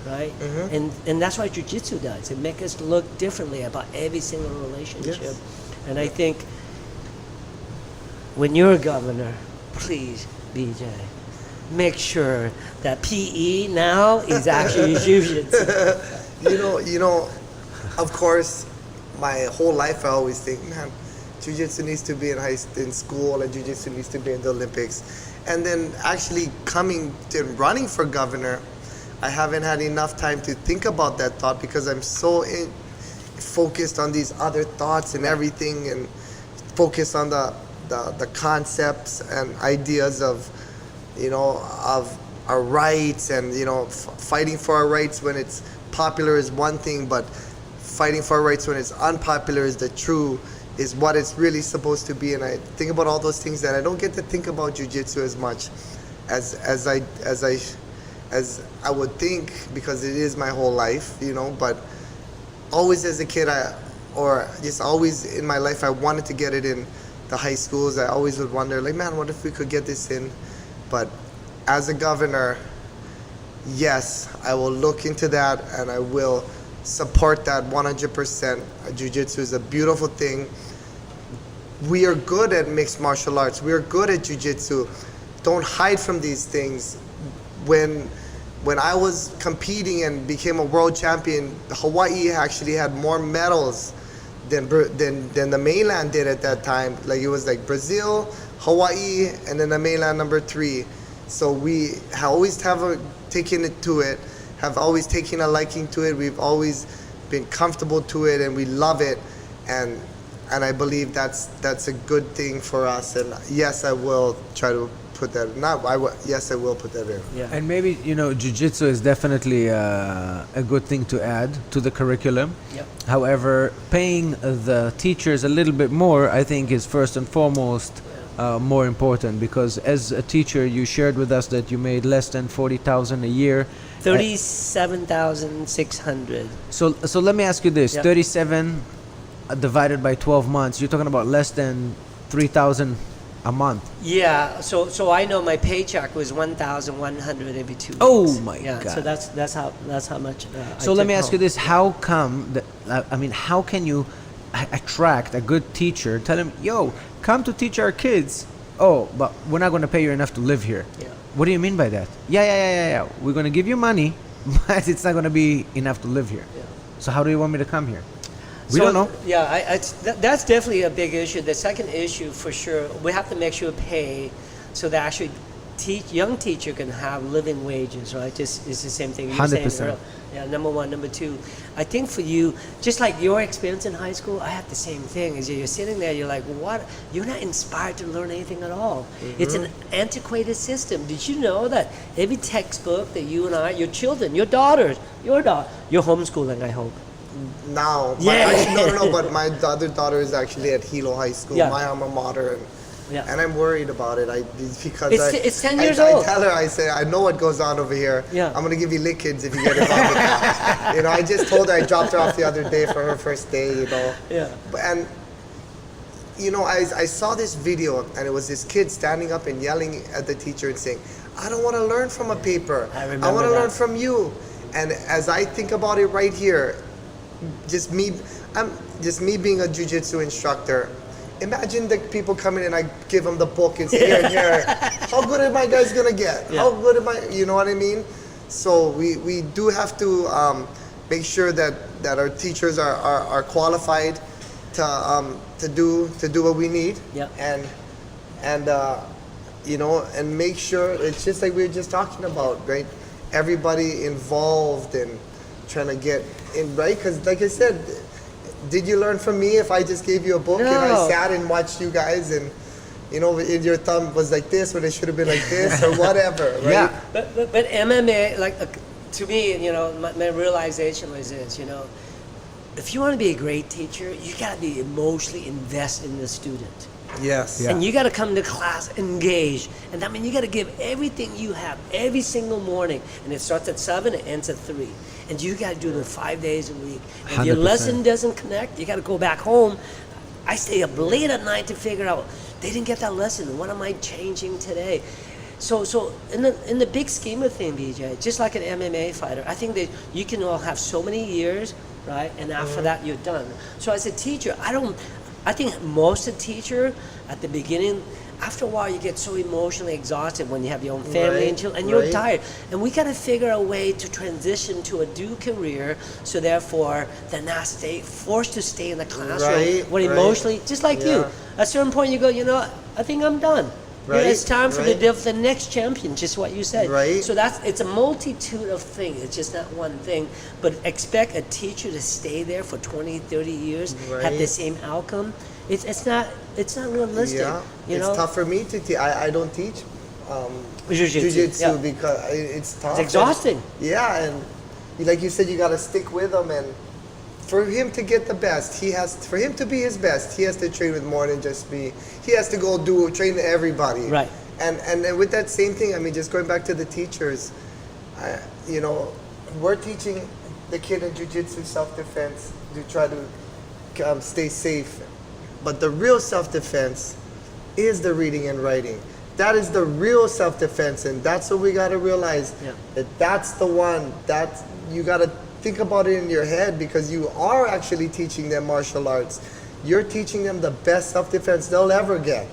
right? And that's what jiu-jitsu does. It makes us look differently about every single relationship. And I think when you're a governor, please, BJ, make sure that PE now is actually jiu-jitsu. You know, of course, my whole life I always think, man, jiu-jitsu needs to be in school, and jiu-jitsu needs to be in the Olympics. And then actually coming to running for governor, I haven't had enough time to think about that thought, because I'm so focused on these other thoughts and everything, and focused on the the concepts and ideas of, of our rights, and fighting for our rights when it's popular is one thing, but fighting for our rights when it's unpopular is what it's really supposed to be. And I think about all those things that I don't get to think about jiu-jitsu as much as I would think, because it is my whole life, but always as a kid, or just always in my life, I wanted to get it in the high schools. I always would wonder, like, man, what if we could get this in? But as a governor, yes, I will look into that, and I will support that 100%. Jiu-jitsu is a beautiful thing. We are good at mixed martial arts. We are good at jiu-jitsu. Don't hide from these things. When I was competing and became a world champion, Hawaii actually had more medals than the mainland did at that time. Like, it was like Brazil, Hawaii, and then the mainland number 3. So we always taken a liking to it. We've always been comfortable to it, and we love it. And I believe that's a good thing for us. And yes, I will try to put that. Yes, I will put that in. Yeah. And maybe jiu-jitsu is definitely a good thing to add to the curriculum. Yep. However, paying the teachers a little bit more, I think, is first and foremost more important, because as a teacher, you shared with us that you made less than $40,000 a year. 37,600. So let me ask you this: Yeah. 37 divided by 12 months, you're talking about less than 3,000 a month. Yeah, so I know my paycheck was 1,100 every 2 weeks. Oh my yeah, God! So that's how much. So let me ask you this: how come how can you attract a good teacher? Tell him, yo, come to teach our kids. Oh, but we're not going to pay you enough to live here. Yeah. What do you mean by that? Yeah. We're going to give you money, but it's not going to be enough to live here. Yeah. So how do you want me to come here? We don't know. Yeah, that's definitely a big issue. The second issue, for sure, we have to make sure pay so that actually young teacher can have living wages, right? It's the same thing you were saying 100%. earlier. Yeah, number one. Number two, I think for you, just like your experience in high school, I had the same thing. Is you're sitting there, you're like, what? You're not inspired to learn anything at all. Mm-hmm. It's an antiquated system. Did you know that every textbook that you and I, your children, your daughters, you're homeschooling, I hope. Now, but my other daughter is actually at Hilo High School, my alma mater, and I'm worried about it. Because it's 10 years old. I tell her, I say, I know what goes on over here. Yeah. I'm gonna give you lick kids if you get involved with that. I just told her, I dropped her off the other day for her first day. Yeah. And I saw this video, and it was this kid standing up and yelling at the teacher and saying, "I don't want to learn from a paper. I want to learn from you." And as I think about it right here, just me being a jiu-jitsu instructor, imagine the people coming in, I give them the book and say, here. How good am I guys gonna get? Yeah. How good am I? You know what I mean? So we do have to make sure that our teachers are qualified to do what we need. Yeah. And make sure it's just like we were just talking about, right? Everybody involved in trying to get in, right? Because like I said, did you learn from me if I just gave you a book and I sat and watched you guys and your thumb was like this when it should have been like this or whatever, right? Yeah. But MMA, to me, my realization was this, if you want to be a great teacher, you got to be emotionally invested in the student. Yes. Yeah. And you got to come to class engaged. And that means you got to give everything you have every single morning. And it starts at 7, it ends at 3. And you got to do it 5 days a week. If your 100%. lesson doesn't connect, you got to go back home. I stay up late at night to figure out, they didn't get that lesson. What am I changing today? So in the big scheme of things, BJ, just like an MMA fighter, I think that you can all have so many years, right? And after that, you're done. So as a teacher, I think most of the teacher at the beginning, after a while, you get so emotionally exhausted when you have your own family and children, and you're tired. And we got to figure a way to transition to a due career, so therefore they're not forced to stay in the classroom when emotionally, just like you. At a certain point, you go, I think I'm done. right? It's time for right? the next champion, just what you said. Right. So it's a multitude of things. It's just not one thing. But expect a teacher to stay there for 20, 30 years, have the Right. same outcome. It's not realistic. Yeah, You it's know? tough for me to teach. I don't teach Jiu-Jitsu, jiu-jitsu yeah. because it's tough. It's exhausting. Yeah, and like you said, you got to stick with him, and for him to get the best, for him to be his best, he has to train with more than just me. He has to go train everybody. Right. And then with that same thing, I mean, just going back to the teachers, we're teaching the kid in jiu-jitsu self-defense to try to stay safe. But the real self-defense is the reading and writing. That is the real self-defense, and that's what we got to realize. Yeah. That's the one that you got to think about it in your head, because you are actually teaching them martial arts. You're teaching them the best self-defense they'll ever get.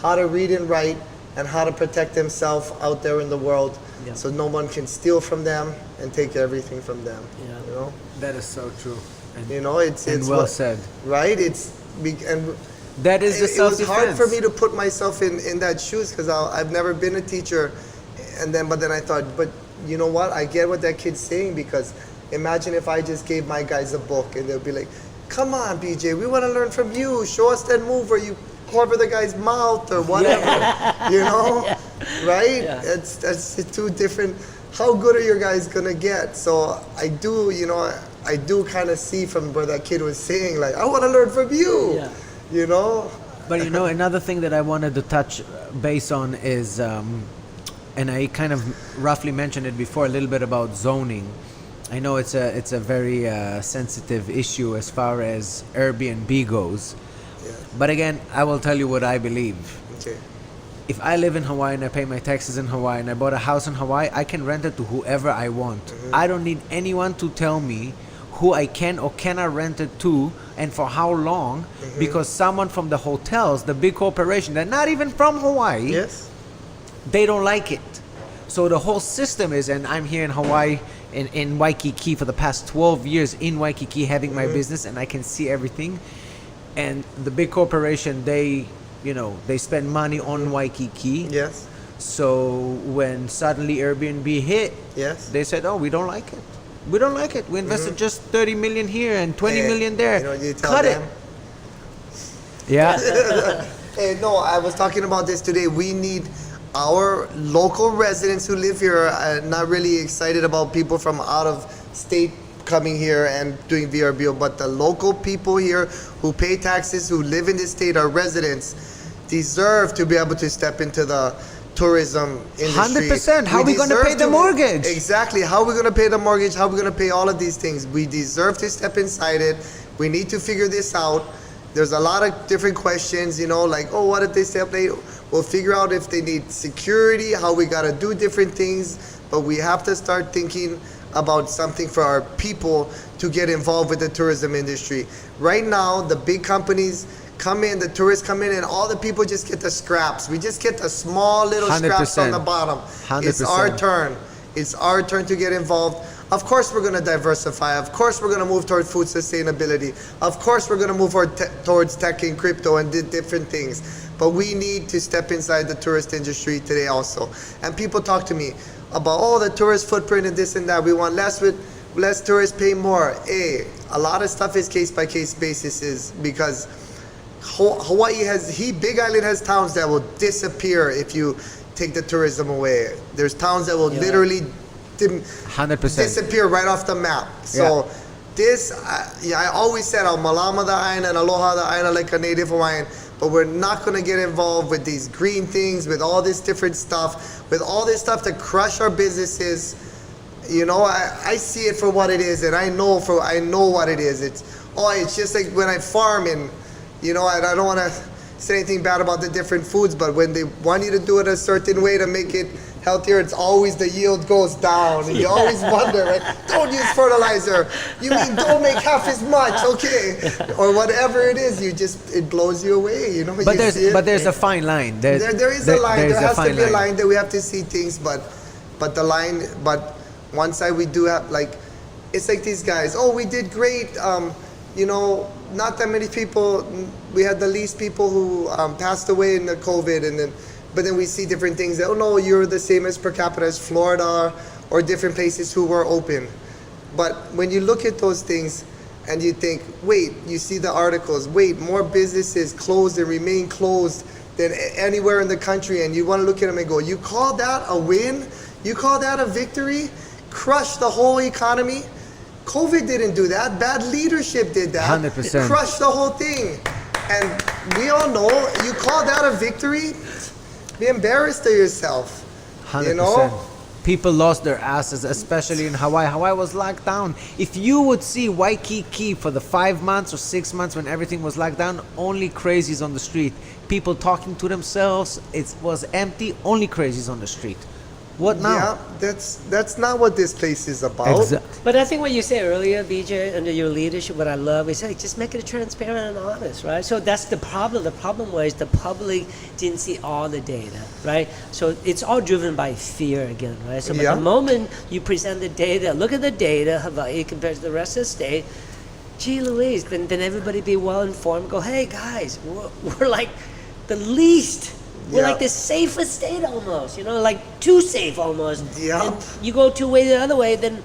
How to read and write, and how to protect themselves out there in the world, Yeah. so no one can steal from them and take everything from them. Yeah. You know, That is so true. And, it's well what- said. right? And That is the it was self-defense. hard for me to put myself in that shoes, because I've never been a teacher, but then I thought, but you know what? I get what that kid's saying, because imagine if I just gave my guys a book and they'll be like, "Come on, BJ, we want to learn from you. Show us that move where you cover the guy's mouth or whatever." You know, right? Yeah. That's two different. How good are your guys gonna get? So I do kind of see from where that kid was saying, like, I want to learn from you. Yeah. You know. But another thing that I wanted to touch base on is, and I kind of roughly mentioned it before, a little bit about zoning. I know it's a very sensitive issue as far as Airbnb goes. Yeah. But again, I will tell you what I believe. Okay. If I live in Hawaii and I pay my taxes in Hawaii and I bought a house in Hawaii, I can rent it to whoever I want. I don't need anyone to tell me who I can or cannot rent it to and for how long, because someone from the hotels, the big corporation, they're not even from Hawaii, Yes. they don't like it. So the whole system is, and I'm here in Hawaii, in Waikiki for the past 12 years in Waikiki having my business, and I can see everything. And the big corporation, they spend money on Waikiki. Yes. So when suddenly Airbnb hit, Yes. they said, "Oh, we don't like it. We don't like it. We invested just 30 million here and 20 million there. You know what you tell Cut them? it." Yeah. Hey, no, I was talking about this today. We need our local residents who live here. Not really excited about people from out of state coming here and doing VRBO, but the local people here who pay taxes, who live in this state, are residents, deserve to be able to step into the tourism industry. 100%. How are we gonna deserve pay the mortgage? Exactly. How are we going to pay the mortgage? How are we going to pay all of these things? We deserve to step inside it. We need to figure this out. There's a lot of different questions, like, oh, what if they stay up late? We'll figure out if they need security, how we got to do different things. But we have to start thinking about something for our people to get involved with the tourism industry. Right now, the big companies come in, the tourists come in, and all the people just get the scraps. We just get the small little scraps on the 100%. bottom. 100%. It's our turn. It's our turn to get involved. Of course, we're going to diversify. Of course, we're going to move toward food sustainability. Of course, we're going to move towards tech and crypto and different things. But we need to step inside the tourist industry today also. And people talk to me about, oh, the tourist footprint and this and that. We want less tourists, pay more. A lot of stuff is case-by-case basis, because Hawaii Big Island has towns that will disappear if you take the tourism away. There's towns that will literally 100%. disappear right off the map. So I always said I'll malama the aina and aloha the aina like a native Hawaiian, but we're not going to get involved with these green things, with all this different stuff, with all this stuff to crush our businesses. I see it for what it is, and I know what it is. It's just like when I farm, and I don't want to say anything bad about the different foods, but when they want you to do it a certain way to make it healthier, it's always the yield goes down, and you always wonder, right? Don't use fertilizer. You mean don't make half as much, okay? Or whatever it is, it blows you away, But there's a fine line. There is a line. There has to be a line that we have to see things, but one side we do have, like, it's like these guys, oh, we did great, not that many people, we had the least people who passed away in the COVID, and then but then we see different things that, oh no, you're the same as per capita as Florida or different places who were open. But when you look at those things and you think, wait, you see the articles, wait, more businesses closed and remain closed than anywhere in the country, and you want to look at them and go, you call that a win? You call that a victory? Crush the whole economy? COVID didn't do that. Bad leadership did that. 100%. Crushed the whole thing. And we all know, you call that a victory? Be embarrassed of yourself. 100%. You know? People lost their asses, especially in Hawaii. Hawaii was locked down. If you would see Waikiki for the 5 months or 6 months when everything was locked down, only crazies on the street. People talking to themselves. It was empty. Only crazies on the street. What now? Yeah, that's not what this place is about. But I think what you said earlier, BJ, under your leadership, what I love is, hey, just make it transparent and honest, right? So that's the problem. The problem was the public didn't see all the data, right? So it's all driven by fear again, right? So Yeah. the moment you present the data, look at the data, Hawaii compared to the rest of the state, gee Louise, then everybody be well informed, go, hey guys, we're like the least. We're Yeah. like the safest state almost, you know, like too safe almost. Yeah. And you go two way the other way, then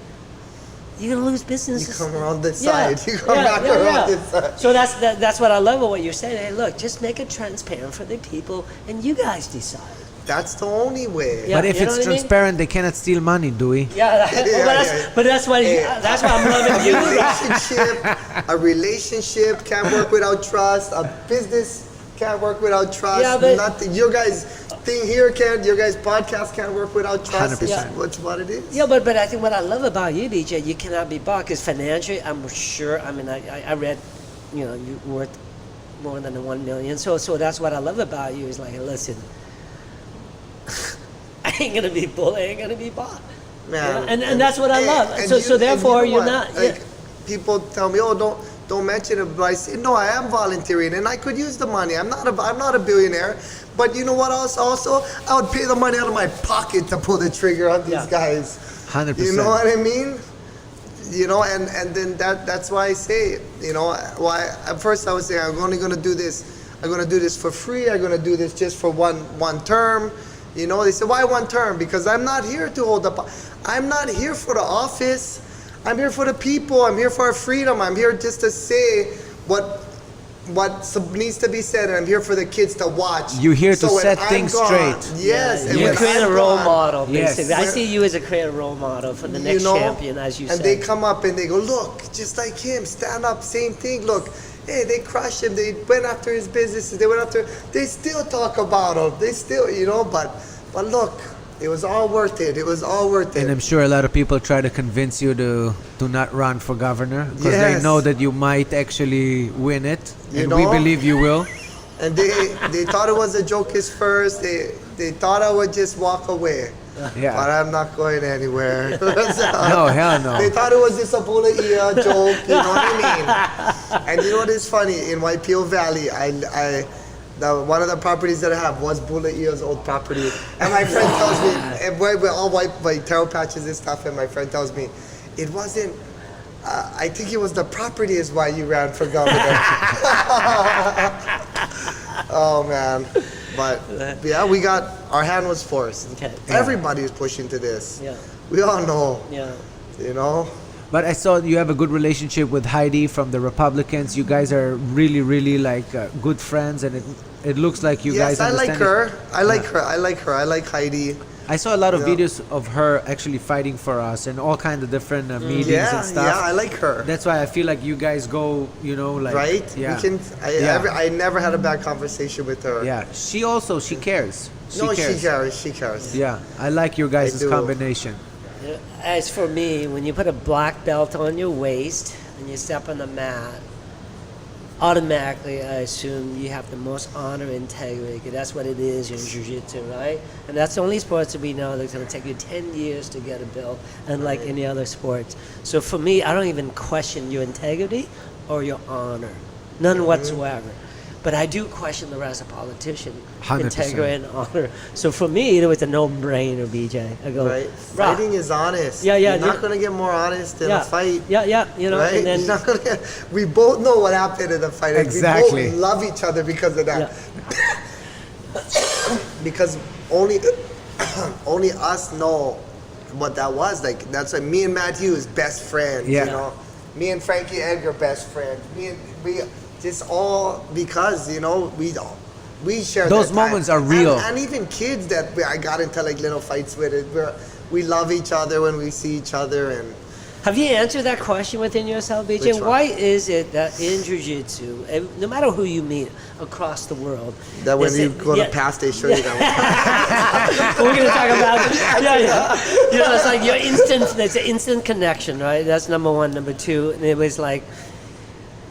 you're gonna lose business. You come around this side. You come back around this side. So that's what I love about what you're saying. Hey, look, just make it transparent for the people, and you guys decide. That's the only way. Yeah. But if you know it's what I mean? transparent, they cannot steal money, Dewey. Yeah, Yeah, but that's what Hey, that's why I'm loving you. A relationship can't work without trust. A business can't work without trust. Yeah, but- Nothing. Your guys' thing here can't. Your guys' podcast can't work without trust. 100%. It's what it is. Yeah, but I think what I love about you, BJ, you cannot be bought because financially, I'm sure. I mean, I read, you know, you're worth more than the 1 million. So that's what I love about you is like, listen, I ain't gonna be bullied. I ain't gonna be bought. Man, Yeah, and that's what I love. and So therefore, you know you're what? not. Like, people tell me, oh, don't mention it, but I say, no, I am volunteering, and I could use the money. I'm not a billionaire, but you know what else? Also, I would pay the money out of my pocket to pull the trigger on these Yeah. guys. 100%. You know what I mean? You know, and then that's why I say, you know, why at first I was saying I'm only gonna do this. I'm gonna do this for free. I'm gonna do this just for one term. You know, they said, why one term? Because I'm not here to hold up. I'm not here for the office. I'm here for the people. I'm here for our freedom. I'm here just to say what needs to be said, and I'm here for the kids to watch. You're here to when set I'm things gone, straight. Yes, and You when create a I'm role gone, model, Yes. basically. I see you as a create a role model for the next champion, as you and said. they come up and they go, look, just like him, stand up, same thing. Look, hey, they crushed him. They went after his businesses. They still talk about him. They still, you know, but look, it was all worth it. It was all worth it. And I'm sure a lot of people try to convince you to not run for governor because they Yes. know that you might actually win it, You and we know? believe you will. And they thought it was a joke at first. They thought I would just walk away. Yeah. But I'm not going anywhere. No, hell no. They thought it was just a bullet joke, you know what I mean? And you know what is funny? In Waipio Valley, one of the properties that I have was Bula Ia's old property. And my friend tells me, and we're all white, like taro patches and stuff, and my friend tells me, it wasn't, I think it was the property is why you ran for governor. Oh man. But yeah, our hand was forced. Okay. Everybody is pushing to this. Yeah. We all know, Yeah. you know? But I saw you have a good relationship with Heidi from the Republicans. You guys are really, really like good friends, and it looks like you guys Yes, I like understand her. it. I like her. I like her. I like Heidi. I saw a lot of Yeah. videos of her actually fighting for us and all kinds of different meetings Yeah, and stuff. yeah, I like her. That's why I feel like you guys go, you know, like Right? Yeah. We can. I never had a bad conversation with her. Yeah. She cares. No, she cares. She cares. Yeah, I like your guys' do. combination. As for me, when you put a black belt on your waist and you step on the mat, automatically I assume you have the most honor and integrity, 'cause that's what it is in Jiu-Jitsu, right? And that's the only sports that we know that's going to take you 10 years to get a belt, unlike any other sports. So for me, I don't even question your integrity or your honor, none whatsoever. But I do question the rest of politicians, 100%. integrity and honor. So for me, it was a no-brainer, BJ. I go, Right? "Rock." Fighting is honest. Yeah, yeah, You're not yeah. gonna get more honest in Yeah, a fight. Yeah, you know, Right? and then You're not gonna get, we both know what happened in the fight. and Exactly. We both love each other because of that. Yeah. because only only us know what that was. Like that's why me and Matt Hughes best friends. Yeah. You know, me and Frankie Edgar best friends. We just all because we share Those that time. moments are real. And even kids that I got into like little fights with it. We love each other when we see each other. And Have you answered that question within yourself, BJ? Which one? Why is it that in jiu-jitsu, no matter who you meet across the world, that when is you it- go yeah. to pass, they show you that. We're gonna talk about it. Yeah. You know, it's like your instant. It's an instant connection, right? That's number one. Number two, and it was like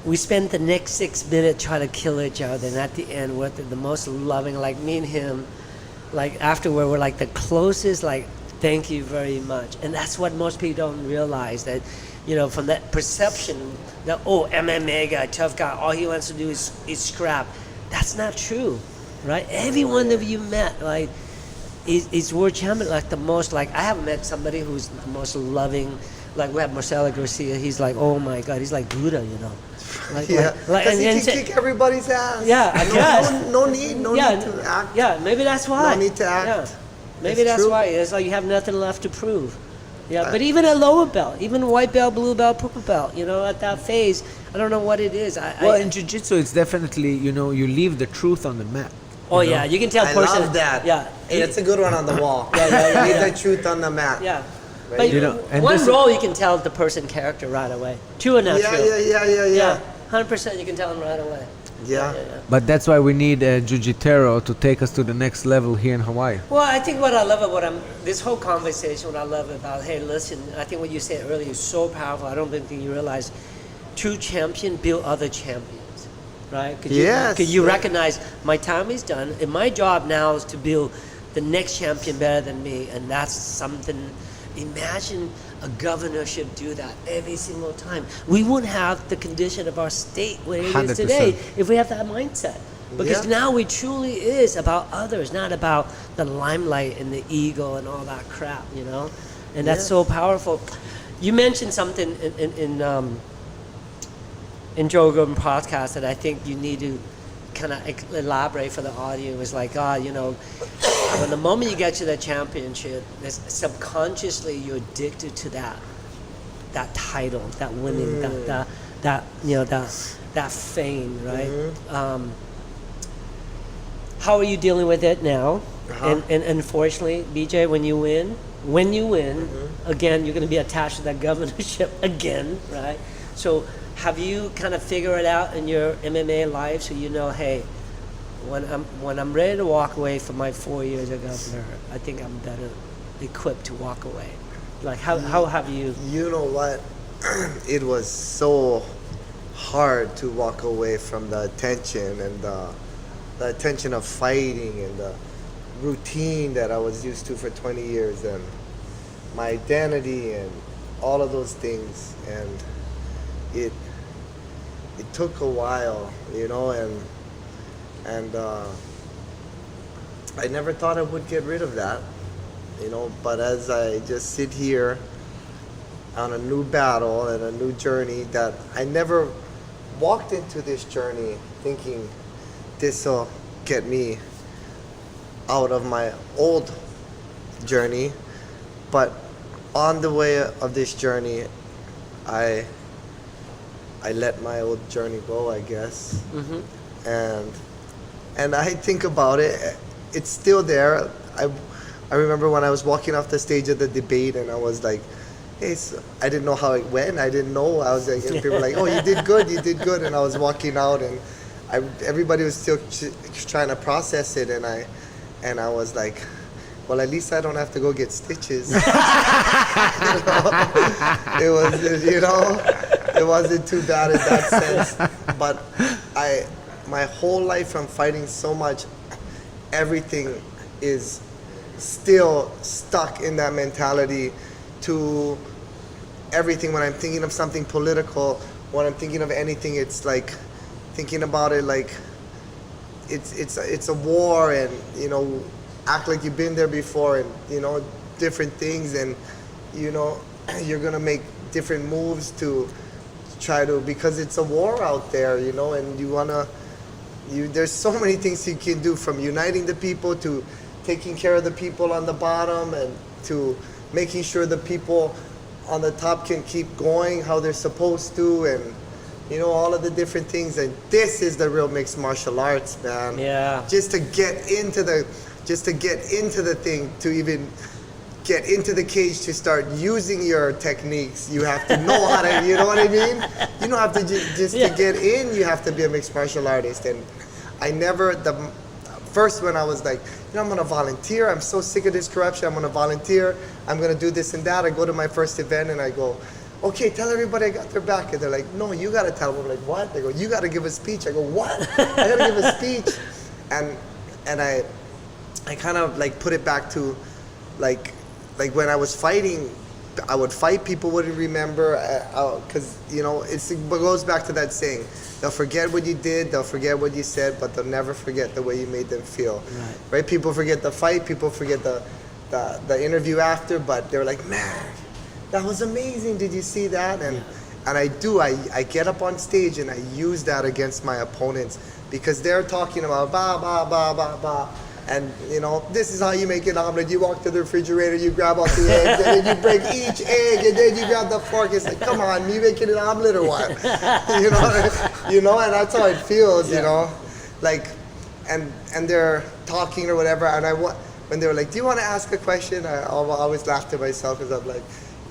we spent the next 6 minutes trying to kill each other, and at the end, we're the most loving. Like me and him, like afterward, we're like the closest. Like, thank you very much. And that's what most people don't realize, that, from that perception that, MMA guy, tough guy, all he wants to do is scrap. That's not true, right? Every one of you met, like, is world champion, like the most, like, I haven't met somebody who's the most loving. Like, we have Marcelo Garcia, he's like, oh my God, he's like Buddha, Like, Yeah, because he and can kick everybody's ass. Yeah, I guess. No need to act. Yeah, maybe that's why. No need to act. Yeah. Maybe It's that's true. why. It's like you have nothing left to prove. Yeah, but even at lower belt, even white belt, blue belt, purple belt, at that phase, I don't know what it is. In jiu-jitsu, it's definitely, you leave the truth on the mat. Yeah, you can tell I person. love that. Yeah. Hey, that's a good one on the wall. Yeah. Leave the truth on the mat. Yeah. Right. But and one this- role you can tell the person character right away. True or not true? Yeah. 100% you can tell them right away. Yeah. But that's why we need a jiu-jitero to take us to the next level here in Hawaii. Well, I think what I love about this whole conversation, what I love about, hey, listen, I think what you said earlier is so powerful. I don't think you realize true champion build other champions, right? Because you recognize my time is done, and my job now is to build the next champion better than me, and that's something. Imagine a governorship do that every single time. We wouldn't have the condition of our state where it is today 100%. if we have that mindset. Because now it truly is about others, not about the limelight and the ego and all that crap, And that's so powerful. You mentioned something in Joe Rogan's podcast that I think you need to kind of elaborate for the audience. It was like, when the moment you get to the championship, subconsciously you're addicted to that title, that winning, that fame, right? Mm-hmm. How are you dealing with it now? Uh-huh. And unfortunately, BJ, when you win, Mm-hmm. again, you're going to be attached to that governorship again, right? So have you kind of figured it out in your MMA life, so hey, when I'm ready to walk away from my 4 years as governor, I think I'm better equipped to walk away. Like how have you? You know what? It was so hard to walk away from the attention and the attention of fighting and the routine that I was used to for 20 years and my identity and all of those things, and it took a while, and I never thought I would get rid of that, but as I just sit here on a new battle and a new journey, that I never walked into this journey thinking this will get me out of my old journey, but on the way of this journey, I let my old journey go, I guess. Mm-hmm. And I think about it, it's still there. I remember when I was walking off the stage of the debate and I was like, hey, I didn't know how it went. I didn't know. I was like, and people were like, oh, you did good. And I was walking out and everybody was still trying to process it. And I was like, well, at least I don't have to go get stitches. It was, it wasn't too bad in that sense. But my whole life I'm fighting so much, everything is still stuck in that mentality to everything. When I'm thinking of something political, when I'm thinking of anything, it's like thinking about it like it's a war, and act like you've been there before, and different things, and you're gonna make different moves to try to, because it's a war out there, and you wanna there's so many things you can do, from uniting the people to taking care of the people on the bottom, and to making sure the people on the top can keep going how they're supposed to, and you know, all of the different things. And this is the real mixed martial arts, man. Yeah. Just to get into the thing, to even get into the cage, to start using your techniques, you have to know how to, you know what I mean? You don't have to just to get in, you have to be a mixed martial artist. And I never, first when I was like, you know, I'm gonna volunteer, I'm so sick of this corruption, I'm gonna volunteer, I'm gonna do this and that. I go to my first event and I go, okay, tell everybody I got their back. And they're like, no, you gotta tell them. I'm like, what? They go, you gotta give a speech. I go, what? I gotta give a speech. And I kind of like put it back to like when I was fighting, I would fight, people wouldn't remember, because you know, it goes back to that saying, they'll forget what you did, they'll forget what you said, but they'll never forget the way you made them feel. Right? People forget the fight, people forget the interview after, but they're like, man, that was amazing, did you see that? And I get up on stage and I use that against my opponents, because they're talking about ba ba ba ba ba. And you know, this is how you make an omelet. You walk to the refrigerator, you grab out the eggs, and then you break each egg, and then you grab the fork. It's like, come on, you making an omelet or what? You know, and that's how it feels. You know, like, and they're talking or whatever. And when they were like, "Do you want to ask a question?" I always laugh to myself, because I'm like,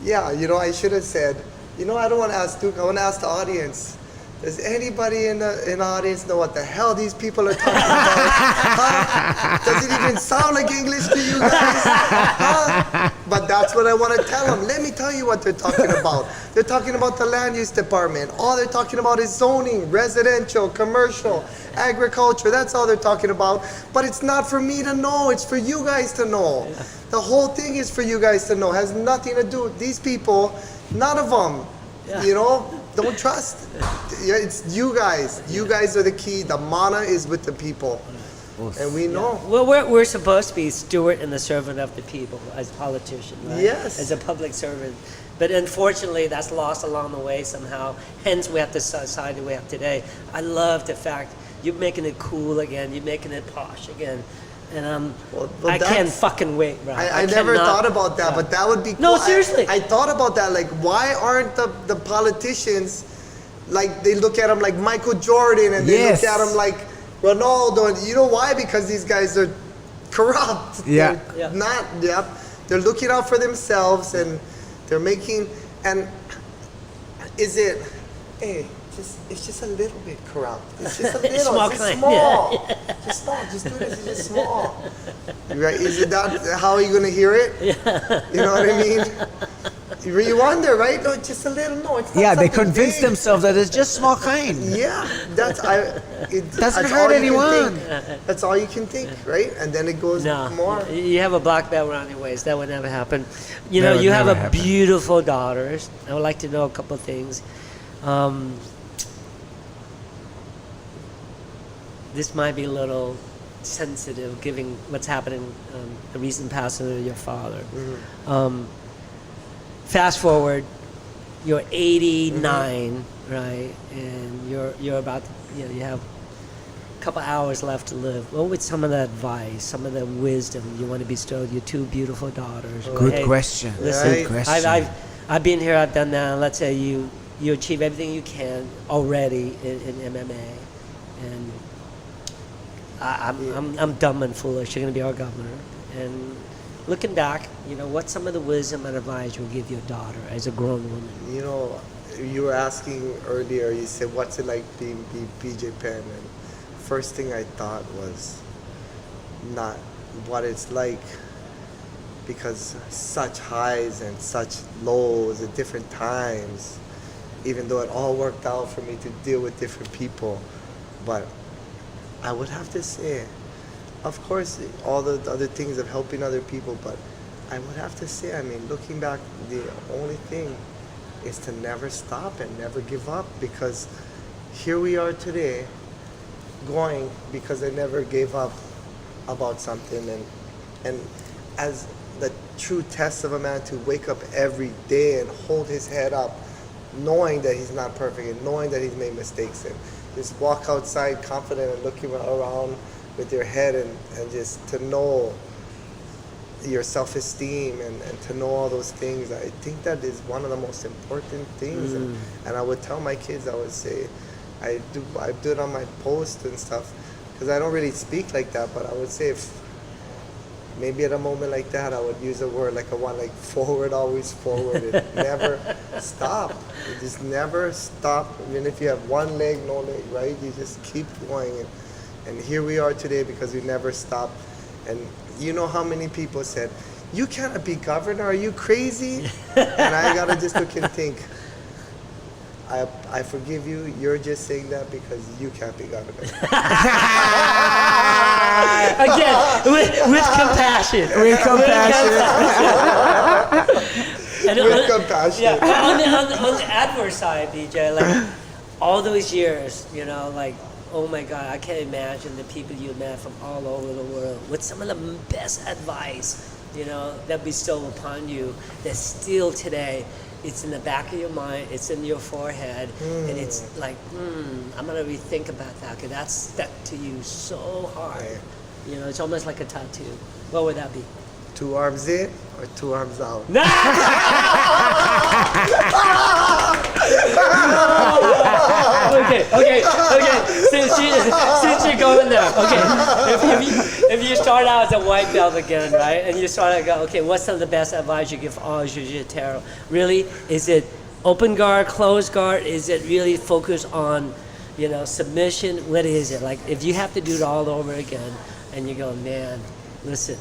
"Yeah, you know, I should have said, you know, I don't want to ask Duke. I want to ask the audience. Does anybody in the audience know what the hell these people are talking about? Huh? Does it even sound like English to you guys? Huh? But that's what I want to tell them. Let me tell you what they're talking about. They're talking about the land use department. All they're talking about is zoning, residential, commercial, agriculture. That's all they're talking about. But it's not for me to know. It's for you guys to know. The whole thing is for you guys to know. It has nothing to do with these people. None of them. You know, don't trust. It's you guys. You guys are the key. The mana is with the people. And we know. Well, we're supposed to be steward and the servant of the people as politicians, right? Yes. As a public servant. But unfortunately, that's lost along the way somehow. Hence, we have the society we have today. I love the fact you're making it cool again. You're making it posh again. And I can't fucking wait, bro. I never thought about that, but that would be cool. No, seriously. I thought about that. Like, why aren't the politicians, like, they look at them like Michael Jordan, and they look at them like Ronaldo. And you know why? Because these guys are corrupt. Yeah. They're looking out for themselves, and they're making, and is it, hey, it's just a little bit corrupt. It's just a little, small, just kind. small. Just small, just do this, it's just small. Right? Is it that how are you gonna hear it? You know what I mean? You wonder, right? No, just a little, no, it's not They something convince big. themselves that it's just small kind. Yeah, Doesn't hurt anyone. That's all you can think, right? And then it goes more. You have a black belt around your waist. That would never happen. You know, you have a beautiful daughter. I would like to know a couple of things. This might be a little sensitive, given what's happening, the recent passing of your father. Fast forward, you're 89, right? And you're about, you have a couple hours left to live. What would some of the advice, some of the wisdom you want to bestow your two beautiful daughters? Good question. Listen, Good question. I've been here, I've done that. Let's say you achieve everything you can already in MMA, and I'm dumb and foolish. You're going to be our governor. And looking back, what's some of the wisdom and advice you'll give your daughter as a grown woman? You know, you were asking earlier, you said, what's it like being BJ Penn? And first thing I thought was not what it's like, because such highs and such lows at different times, even though it all worked out for me to deal with different people. But I would have to say, of course, all the other things of helping other people, but I would have to say, I mean, looking back, the only thing is to never stop and never give up, because here we are today going because I never gave up about something. And as the true test of a man, to wake up every day and hold his head up, knowing that he's not perfect and knowing that he's made mistakes, and just walk outside confident and looking around with your head and just to know your self-esteem and to know all those things. I think that is one of the most important things. And I would tell my kids, I would say, I do it on my post and stuff, because I don't really speak like that, but I would say if maybe at a moment like that, I would use a word like forward, always forward. And never stop. You just never stop. Even if you have one leg, no leg, right? You just keep going. And here we are today because we never stop. And you know how many people said, "You cannot be governor, are you crazy?" And I gotta just look and think, I forgive you, you're just saying that because you can't be governor. Again, with compassion. With compassion. With compassion. Yeah. On the adverse side, BJ, like all those years, you know, like, oh my God, I can't imagine the people you met from all over the world with some of the best advice, you know, that bestowed upon you that still today, it's in the back of your mind, it's in your forehead, and it's like, I'm gonna rethink about that, because that stuck to you so hard. Right. You know, it's almost like a tattoo. What would that be? 2 arms in or 2 arms out? Okay. Since you're going there, okay. If you start out as a white belt again, right, and you start to go, okay, what's some of the best advice you give all jiu-jitsu? Really, is it open guard, closed guard? Is it really focused on, you know, submission? What is it? Like, if you have to do it all over again, and you go, man, listen,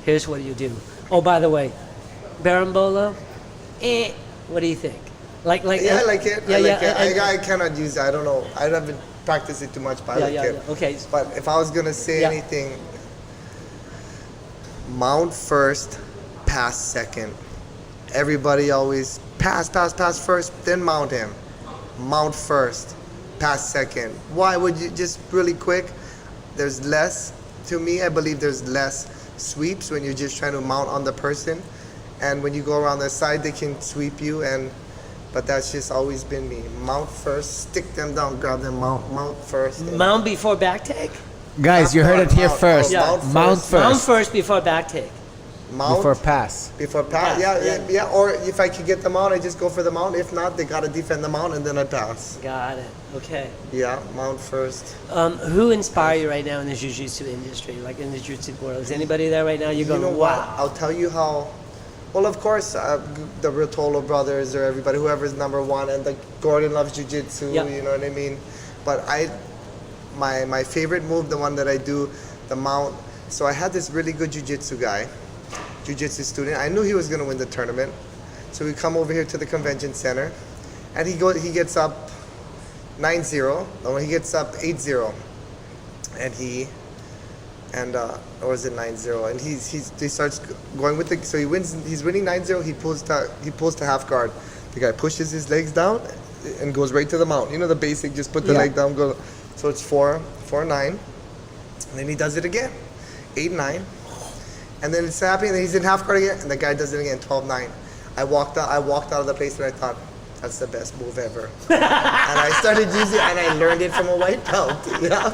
here's what you do. Oh, by the way, Berimbolo, what do you think? Like Yeah, I like it. Yeah, I like yeah. it. I cannot use it. I don't know. I haven't practiced it too much, but I like it. Yeah. Okay. But if I was gonna say anything, mount first, pass second. Everybody always pass first, then mount him. Mount first, pass second. Why would you just really quick? There's less. To me, I believe there's less sweeps when you're just trying to mount on the person, and when you go around the side, they can sweep you. But that's just always been me. Mount first, stick them down, grab them, mount first. Mount before back take? Guys, you heard it here first. Yeah. Mount first. Mount first before back take. Mount Before pass. Before pass, yeah. Or if I could get the mount, I just go for the mount. If not, they gotta defend the mount, and then I pass. Got it. Okay. Yeah, mount first. Who inspire you right now in the jiu-jitsu industry, like in the jiu-jitsu world? Is anybody there right now? You're going, You know wow. what? I'll tell you how. Well, of course, the Rotolo brothers or everybody, whoever's number one, and the Gordon loves jiu-jitsu. Yep. You know what I mean? But my favorite move, the one that I do, the mount. So I had this really good jiu-jitsu guy, jiu-jitsu student. I knew he was gonna win the tournament. So we come over here to the convention center, and he gets up 9-0. No, he gets up 8-0, or is it 9-0? And he starts going with the. So he wins. He's winning 9-0. He pulls to half guard. The guy pushes his legs down and goes right to the mount. You know the basic, just put the leg down, go. So it's 4-9, and then he does it again, 8-9. And then it's happening, and he's in half guard again, and the guy does it again, 12-9. I walked out of the place, and I thought, that's the best move ever. And I started using it, and I learned it from a white belt. Yeah.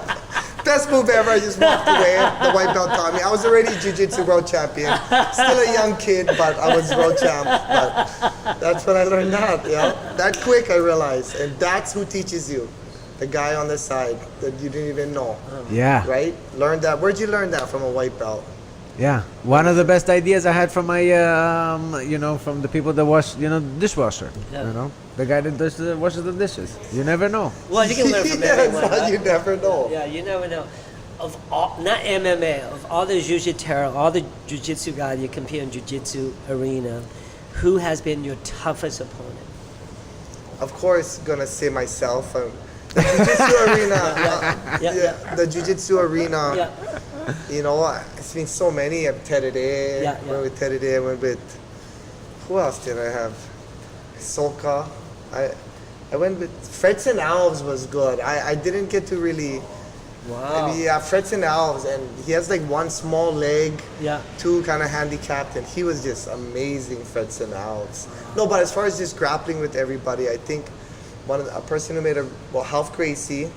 Best move ever. I just walked away. The white belt taught me. I was already Jiu-Jitsu World Champion. Still a young kid, but I was World Champ. But that's when I learned that. Yeah. That quick, I realized. And that's who teaches you. The guy on the side that you didn't even know. Yeah. Right? Learn that. Where'd you learn that from a white belt? Yeah. One of the best ideas I had from my, from the people that wash, dishwasher. Yeah. You know, the guy that washes the dishes. You never know. Well, you can learn from Yes, everyone. Right? you never know. Yeah, you never know. Of all, not MMA, of all the jiu-jitsu, all the jiu-jitsu guys you compete in jiu-jitsu arena, who has been your toughest opponent? Of course, gonna say myself. The jiu-jitsu arena. The jiu-jitsu arena. Yeah. You know, it's been so many. I've Terere. Yeah. Went with Terere. I went with. Who else did I have? Soka. I went with Frets and Alves was good. I didn't get to really. Wow. Maybe, yeah, Frets and Alves, and he has like one small leg. Yeah. Two kind of handicapped, and he was just amazing. Frets and Alves. No, but as far as just grappling with everybody, I think a person who made Half Gracie,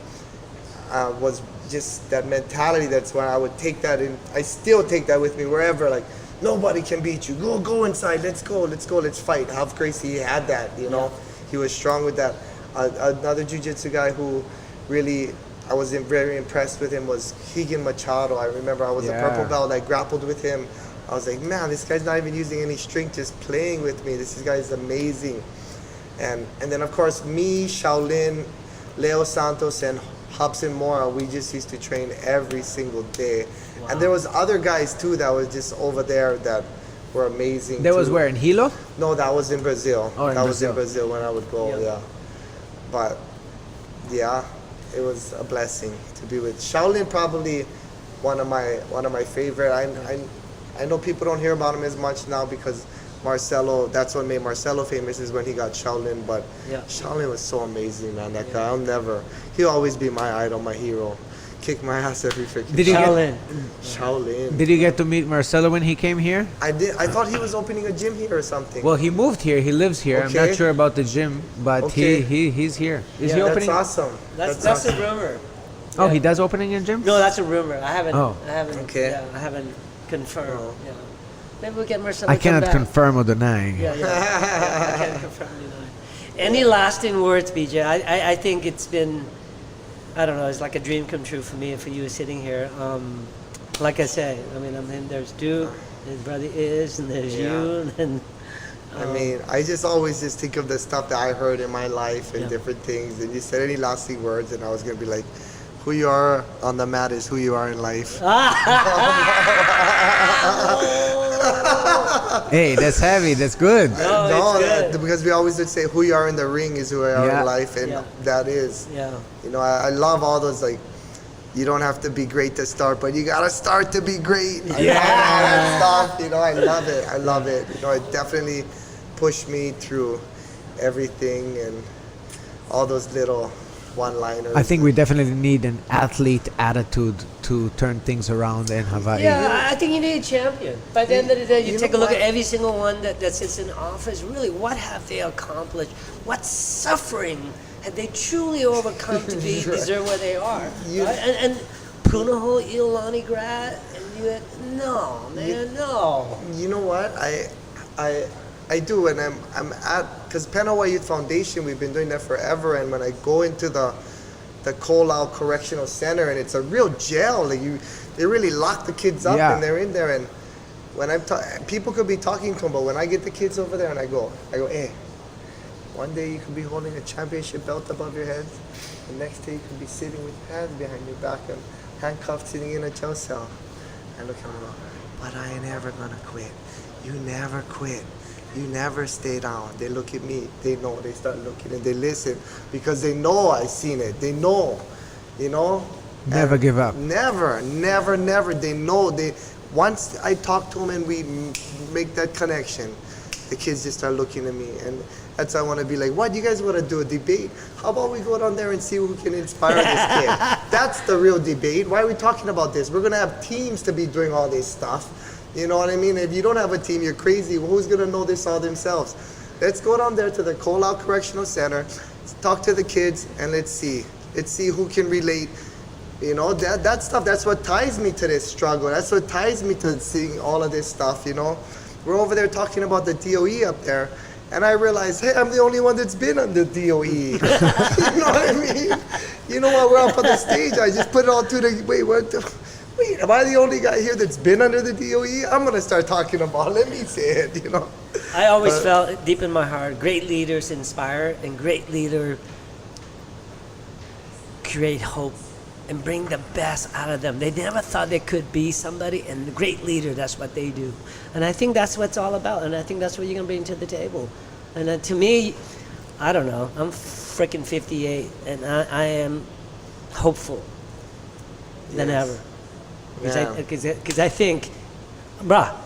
was just that mentality. That's when I would take that in. I still take that with me wherever. Like, nobody can beat you. Go inside. Let's go. Let's fight. How crazy he had that. You know, he was strong with that. Another jiu-jitsu guy who really I was very impressed with him was Higan Machado. I remember I was a purple belt. I grappled with him. I was like, man, this guy's not even using any strength, just playing with me. This guy is amazing. And then of course me, Shaolin, Leo Santos, and Hobson Mora, we just used to train every single day. Wow. And there was other guys too that was just over there that were amazing. That was where, in Hilo? No, that was in Brazil. Oh, that was in Brazil when I would go, yeah. But yeah, it was a blessing to be with Shaolin. Probably one of my favorite. I know people don't hear about him as much now because Marcelo, that's what made Marcelo famous, is when he got Shaolin. But Shaolin was so amazing, man. That guy, he'll always be my idol, my hero. Kick my ass every freaking Shaolin. Did you get to meet Marcelo when he came here? I did. I thought he was opening a gym here or something. Well, he moved here. He lives here. Okay. I'm not sure about the gym, but he's here. Is he opening? That's awesome. That's awesome. a rumor. Oh, he does opening in gym? No, that's a rumor. I haven't. Okay. Yeah, I haven't confirmed. Oh. Yeah. Maybe we'll get Marcelo. I cannot confirm or deny. Yeah, I can't confirm or deny. Any lasting words, BJ? I think it's been, I don't know, it's like a dream come true for me and for you sitting here. Like I say, I mean, there's Duke, his brother is, and there's you, and I mean, I just always just think of the stuff that I heard in my life and different things. And you said any lasting words, and I was gonna be like, who you are on the mat is who you are in life. Hey, that's heavy. That's good. No, it's good. Because we always would say who you are in the ring is who you are in life, and that is. Yeah. You know, I love all those, like, you don't have to be great to start, but you gotta start to be great. Yeah. That stuff, you know, I love it. I love it. You know, it definitely pushed me through everything and all those little one-liners. I think we definitely need an athlete attitude to turn things around in Hawaii. Yeah, I think you need a champion. By the end of the day, you take a look at every single one that sits in office. Really, what have they accomplished? What suffering have they truly overcome to be deserve where they are? Right? And Punahou, Iolani grad, and you had, no. You know what? I do, and I'm at, because Penn Hawaii Youth Foundation, we've been doing that forever, and when I go into the Caol Uno Correctional Center, and it's a real jail, like they really lock the kids up, and they're in there, and when people could be talking to them, but when I get the kids over there and I go, hey, one day you could be holding a championship belt above your head, the next day you could be sitting with your hands behind your back and handcuffed sitting in a jail cell. I look at them and go, but I ain't ever gonna quit. You never quit. You never stay down. They look at me. They know. They start looking and they listen because they know I seen it. They know, you know. Never give up. Never. They know. Once I talk to them and we make that connection, the kids just start looking at me, and that's why I want to be like, what, you guys want to do a debate? How about we go down there and see who can inspire this kid? That's the real debate. Why are we talking about this? We're gonna have teams to be doing all this stuff. You know what I mean? If you don't have a team, you're crazy. Who's gonna know this all themselves? Let's go down there to the Caol Uno Correctional Center, talk to the kids, and let's see who can relate. You know, that stuff, that's what ties me to this struggle. That's what ties me to seeing all of this stuff, you know? We're over there talking about the DOE up there, and I realized, hey, I'm the only one that's been on the DOE. You know what I mean? You know what, we're up on the stage, I just put it all to the, wait, am I the only guy here that's been under the DOE? I'm gonna start talking about it. Let me say it, you know? I always felt deep in my heart, great leaders inspire, and great leaders create hope and bring the best out of them. They never thought they could be somebody, and the great leader, that's what they do. And I think that's what it's all about, and I think that's what you're gonna bring to the table. And to me, I don't know, I'm freaking 58, and I am hopeful than ever. Because I think,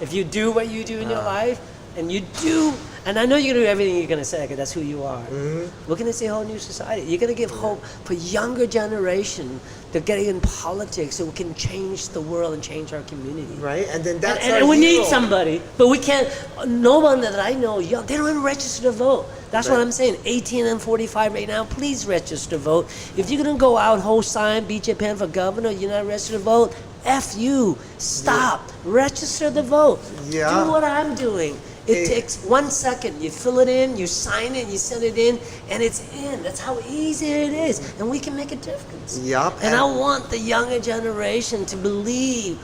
if you do what you do in your life, and you do, and I know you're going to do everything you're going to say, because that's who you are. We're going to see a whole new society. You're going to give hope for younger generation to get in politics so we can change the world and change our community. Right? And then that's And our we hero. need somebody, but we can't. No one that I know, young, they don't even register to vote. That's what Right. I'm saying. 18 and 45 right now, please register to vote. If you're gonna go out, hold sign, BJ Penn for governor, you're not registered to vote. F you. Stop. Register to vote. Yeah. Do what I'm doing. It Hey. takes 1 second. You fill it in, you sign it, you send it in, and it's in. That's how easy it is, and we can make a difference. Yup. And I want the younger generation to believe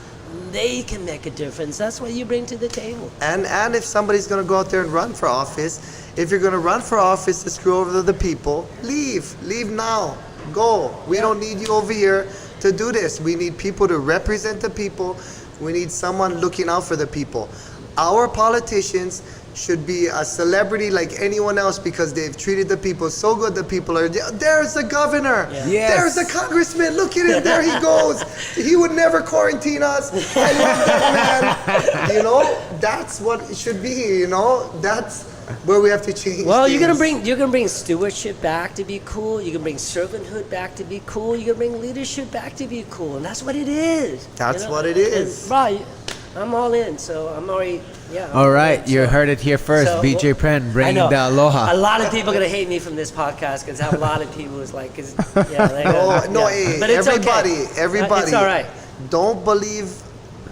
they can make a difference. That's what you bring to the table. And if somebody's going to go out there and run for office, if you're going to run for office to screw over the people, leave now, go. We don't need you over here to do this. We need people to represent the people. We need someone looking out for the people. Our politicians should be a celebrity like anyone else because they've treated the people so good. The people are, there's the governor. Yeah. Yes. There's the congressman. Look at him. There he goes. He would never quarantine us. I love that man. You know, that's what it should be. You know, that's where we have to change. Well, you're things. gonna bring stewardship back to be cool. You're gonna bring servanthood back to be cool. You're gonna bring leadership back to be cool, and that's what it is. That's what it is. And, bro, I'm all in, so I'm already. Yeah. I'm All all right, in, you so- heard it here first. so- BJ Penn I bringing know. the aloha. A lot of people are gonna hate me from this podcast because I have a lot of people who's like, yeah, they're No, gonna, no, yeah. hey, But it's everybody, okay. everybody. It's all right. Don't believe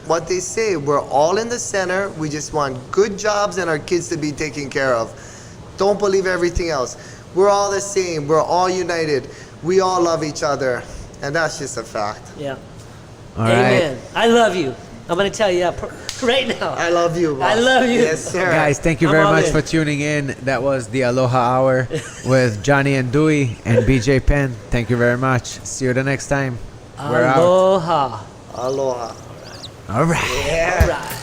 what they say. We're all in the center. We just want good jobs and our kids to be taken care of. Don't believe everything else. We're all the same. We're all united. We all love each other. And that's just a fact. Yeah. All right. Amen. I love you. I'm gonna tell you that right now. I love you, boss. I love you. Yes, sir. Guys, thank you I'm very all much in. for tuning in. That was the Aloha Hour with Johny and Dewey and BJ Penn. Thank you very much. See you the next time. We're out. Aloha. Aloha. All right. Yeah. All right.